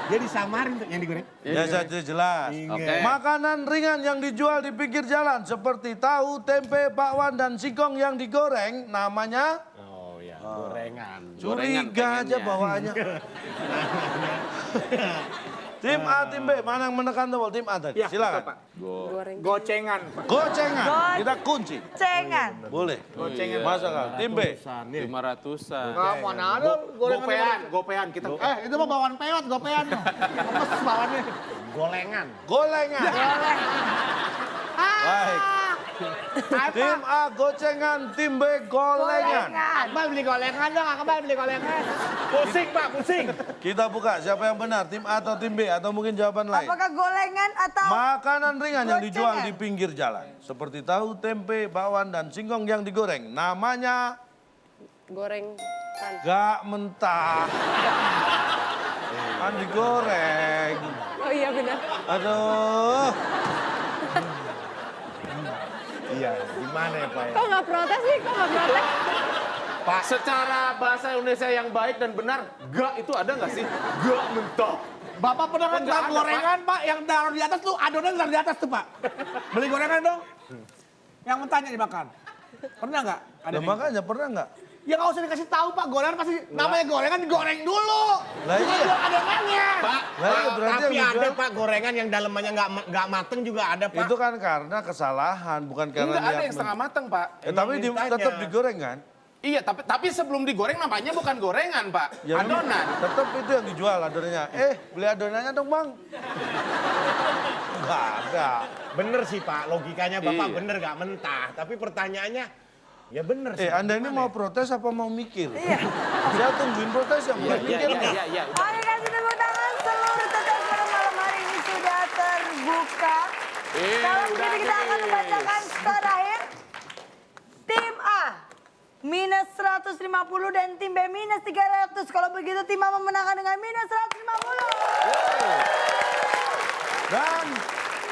Speaker 3: Dia disamarin tuh yang digoreng.
Speaker 4: Ya saja jelas.
Speaker 8: Oke.
Speaker 4: Makanan ringan yang dijual di pinggir jalan seperti tahu, tempe, bakwan, dan singkong yang digoreng. Namanya?
Speaker 3: Oh ya, gorengan.
Speaker 4: Curiga aja bawaannya. Tim A, tim B, mana yang menekan tombol? Tim A tadi, silakan.
Speaker 7: Goreng.
Speaker 2: Gocengan, Pak.
Speaker 4: Gocengan, kita kunci.
Speaker 1: Cengan.
Speaker 4: Boleh. Masuk akal. Tim B.
Speaker 6: 500-an.
Speaker 2: Mana ada gorengan.
Speaker 8: Gopean kita.
Speaker 2: Itu mah bawaan peot, gopean. Lemes bawaannya.
Speaker 3: Golengan.
Speaker 4: Golengan. Baik. Tim A gocengan, tim B golengan.
Speaker 2: Akmal beli golengan dong, Akmal beli golengan.
Speaker 3: Pusing Pak, pusing.
Speaker 4: Kita buka siapa yang benar, tim A atau tim B atau mungkin jawaban lain.
Speaker 1: Apakah golengan atau
Speaker 4: Makanan ringan yang dijual
Speaker 1: Gocengan.
Speaker 4: di pinggir jalan seperti tahu, tempe, bakwan, dan singkong yang digoreng. Namanya
Speaker 7: Goreng kan.
Speaker 4: gak mentah. Kan digoreng.
Speaker 7: Oh iya benar.
Speaker 4: Aduh.
Speaker 3: Iya, gimana ya Pak ya?
Speaker 7: Kok nggak protes sih? Kok nggak protes?
Speaker 3: Pak.
Speaker 8: Secara bahasa Indonesia yang baik dan benar, gak itu ada nggak sih? Gak mentok.
Speaker 2: Bapak pernah kan
Speaker 8: Nggak ada,
Speaker 2: gorengan, Pak, yang taruh di atas tuh adonan taruh di atas tuh, Pak. Beli gorengan dong. Yang mentahnya dimakan. Pernah nggak? Ada
Speaker 4: Nah, makanya pernah nggak?
Speaker 2: Ya nggak usah dikasih tahu, Pak. Gorengan pasti namanya gorengan digoreng dulu.
Speaker 4: Lah iya.
Speaker 2: Jual adonannya.
Speaker 3: Pak,
Speaker 4: Nah, iya, berarti
Speaker 3: tapi
Speaker 4: yang
Speaker 3: ada
Speaker 4: dijual-
Speaker 3: Pak gorengan yang dalamnya nggak mateng juga ada Pak.
Speaker 4: Itu kan karena kesalahan, bukan karena
Speaker 8: Enggak ada
Speaker 4: niat
Speaker 8: yang setengah matang, Pak.
Speaker 4: tapi
Speaker 3: mintanya.
Speaker 4: tetap digoreng kan?
Speaker 8: Iya, tapi sebelum digoreng nampaknya bukan gorengan, Pak.
Speaker 4: Ya,
Speaker 8: Adonan.
Speaker 4: Tetap itu yang dijual adonannya. Beli adonannya dong, Bang. Enggak ada.
Speaker 3: Bener sih Pak, logikanya Bapak
Speaker 8: Iya.
Speaker 3: bener gak mentah. Tapi pertanyaannya, ya bener sih.
Speaker 4: Anda ini mau protes apa mau mikir? Iya. Saya tungguin protes yang bukan mikir.
Speaker 8: Iya.
Speaker 1: Oke, kasih tepuk tangan seluruh tetes pada malam hari ini sudah terbuka. Kalau begitu kita akan membacakan skor akhir. Tim A minus 150 dan tim B minus 300. Kalau begitu tim A memenangkan dengan minus 150.
Speaker 4: Dan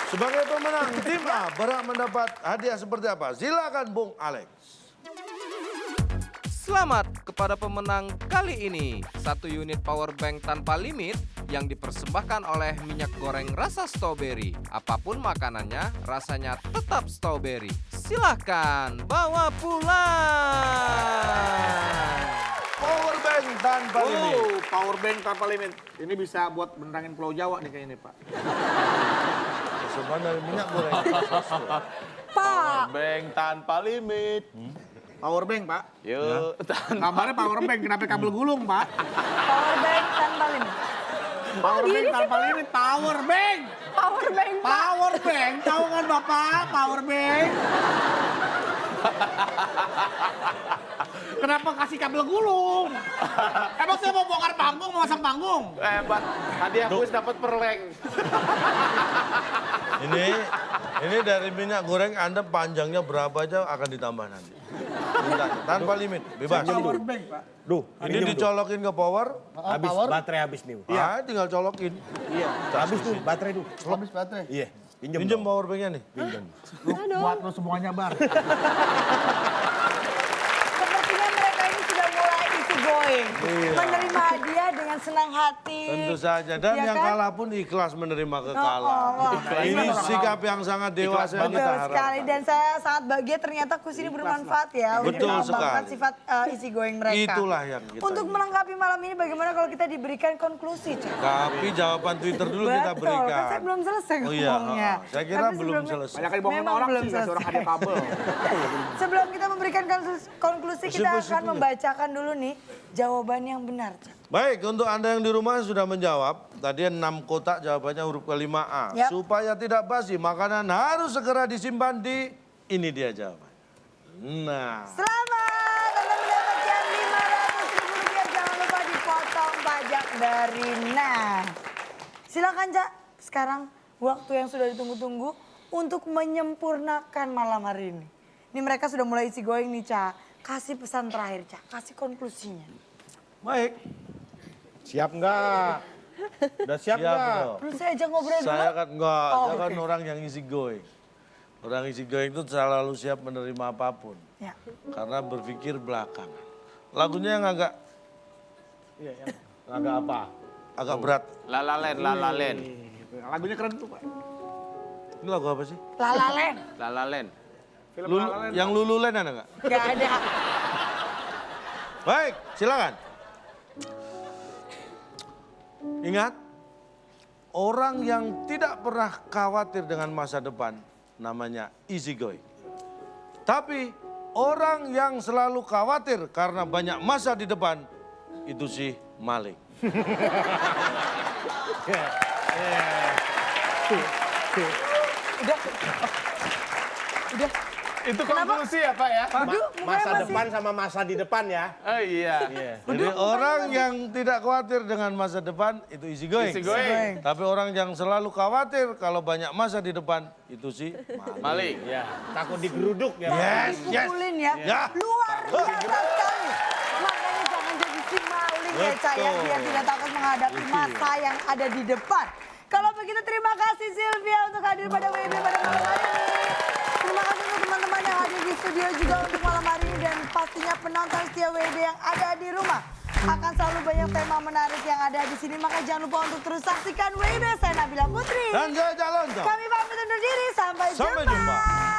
Speaker 4: sebagai pemenang tim A berhak mendapat hadiah seperti apa? Silakan Bung Alex.
Speaker 6: Selamat kepada pemenang kali ini. 1 unit power bank tanpa limit yang dipersembahkan oleh minyak goreng rasa strawberry. Apapun makanannya, rasanya tetap strawberry. Silahkan bawa pulang.
Speaker 4: Power bank tanpa limit.
Speaker 2: Power bank tanpa limit. Ini bisa buat benerangin Pulau Jawa nih kayaknya, Pak.
Speaker 4: Sebenarnya dari minyak goreng.
Speaker 1: Pak,
Speaker 8: Bank tanpa limit.
Speaker 2: Power bank, Pak.
Speaker 8: Yuk.
Speaker 2: Gambarnya power bank, kenapa kabel gulung, Pak?
Speaker 1: power bank tanpa limit.
Speaker 2: Power bank tanpa limit, power bank.
Speaker 7: Power bank, Pak.
Speaker 2: Power bank, tahu kan Bapak? Power bank. Kenapa kasih kabel gulung? Emang saya mau bongkar panggung, mau masang panggung?
Speaker 8: Hebat. Hadiah kuis dapat perleng.
Speaker 4: Ini dari minyak goreng Anda panjangnya berapa aja akan ditambah nanti. Minta, tanpa limit, bebas.
Speaker 2: Power bank, Pak.
Speaker 3: Duh,
Speaker 4: Ini dicolokin ke power,
Speaker 3: habis baterai habis nih.
Speaker 4: tinggal colokin.
Speaker 3: Iya, habis tuh baterai tuh.
Speaker 2: Habis baterai.
Speaker 3: Iya, pinjem.
Speaker 4: Pinjem
Speaker 3: dong.
Speaker 4: power banknya nih.
Speaker 2: Buat lo semuanya, Bar.
Speaker 1: Sepertinya mereka ini sudah mulai easy going.
Speaker 4: Iya.
Speaker 1: Menerima hadiah dengan senang hati.
Speaker 4: Tentu saja. Dan
Speaker 1: Iya
Speaker 4: yang
Speaker 1: kan?
Speaker 4: kalah pun ikhlas menerima kekalahan. Ini sikap yang sangat dewasa yang kita
Speaker 1: Betul
Speaker 4: harapkan.
Speaker 1: sekali dan saya sangat bahagia ternyata kuis ini bermanfaat ya.
Speaker 4: Betul
Speaker 1: Untuk melambangkan
Speaker 4: sekali.
Speaker 1: sifat easy going mereka.
Speaker 4: Itulah yang kita
Speaker 1: Untuk
Speaker 4: ingin.
Speaker 1: melengkapi malam ini bagaimana kalau kita diberikan konklusi, Cak?
Speaker 4: Tapi jawaban Twitter dulu kita
Speaker 1: Betul,
Speaker 4: berikan.
Speaker 1: kan saya belum selesai
Speaker 4: Oh iya,
Speaker 1: ngomongnya.
Speaker 4: saya kira
Speaker 1: Tapi
Speaker 4: belum
Speaker 1: sebelumnya-
Speaker 4: selesai.
Speaker 2: Banyak kali bohongin
Speaker 1: Memang
Speaker 2: orang
Speaker 1: belum
Speaker 2: sih, kasih orang
Speaker 1: selesai.
Speaker 2: hadiah kabel.
Speaker 1: Sebelum kita memberikan konklusi, kita
Speaker 4: Sip,
Speaker 1: akan
Speaker 4: sip,
Speaker 1: membacakan dulu nih jawaban yang benar, Cak.
Speaker 4: Baik, untuk Anda yang di rumah sudah menjawab. Tadi 6 kotak jawabannya huruf kelima A.
Speaker 1: Yap.
Speaker 4: Supaya tidak basi, makanan harus segera disimpan di... Ini dia jawaban. Nah,
Speaker 1: Selamat, Anda mendapatkan Rp500.000. Jangan lupa dipotong pajak dari Nah. Silakan, Cak. Sekarang waktu yang sudah ditunggu-tunggu untuk menyempurnakan malam hari ini. Ini mereka sudah mulai isi going nih, Cak. Kasih pesan terakhir, Cak. Kasih konklusinya.
Speaker 4: baik.
Speaker 3: Siap nggak? Udah siap
Speaker 4: Siap
Speaker 3: nggak?
Speaker 4: dong.
Speaker 1: Belum saya aja ngobrol dulu.
Speaker 4: Saya kan enggak,
Speaker 1: Oh,
Speaker 4: saya kan
Speaker 1: oke.
Speaker 4: orang yang easy going. Orang easy going itu selalu siap menerima apapun.
Speaker 1: Ya.
Speaker 4: Karena berpikir belakangan. Lagunya yang agak
Speaker 3: Agak apa?
Speaker 4: agak berat.
Speaker 8: Lalalen, lalalen.
Speaker 2: Lagunya keren tuh, Pak.
Speaker 4: Ini lagu apa sih?
Speaker 1: Lalalen.
Speaker 8: Lalalen.
Speaker 4: Yang Lululen ada nggak?
Speaker 1: Gak ada.
Speaker 4: Baik, silakan. Ingat, orang yang tidak pernah khawatir dengan masa depan namanya easy going. Tapi orang yang selalu khawatir karena banyak masa di depan itu sih maling.
Speaker 1: Udah.
Speaker 8: Itu konklusi ya, Pak ya?
Speaker 1: Aduh,
Speaker 3: Masa
Speaker 1: masih-
Speaker 3: depan sama masa di depan ya.
Speaker 8: Oh iya.
Speaker 4: Jadi orang yang tidak khawatir dengan masa depan itu easy going.
Speaker 8: Easy going.
Speaker 4: Tapi orang yang selalu khawatir kalau banyak masa di depan itu sih maling.
Speaker 8: Maling.
Speaker 3: Ya, takut digeruduk ya.
Speaker 4: Yes, yes.
Speaker 1: Dipukulin ya.
Speaker 4: Ya.
Speaker 1: Luar biasa sekali. Makanya jangan jadi si maling ya, Cak, ya, biar tidak takut menghadapi masa yang ada di depan. Kalau begitu terima kasih Sylvia untuk hadir pada WIB pada malam hari ini. Terima kasih untuk teman-teman yang hadir di studio juga untuk malam hari ini. Dan pastinya penonton setia WD yang ada di rumah. Akan selalu banyak tema menarik yang ada di sini. Maka jangan lupa untuk terus saksikan WD. Saya Nabila Putri.
Speaker 4: Dan Joy Jalonto.
Speaker 1: Kami pamit undur diri. Sampai
Speaker 4: Sampai jumpa.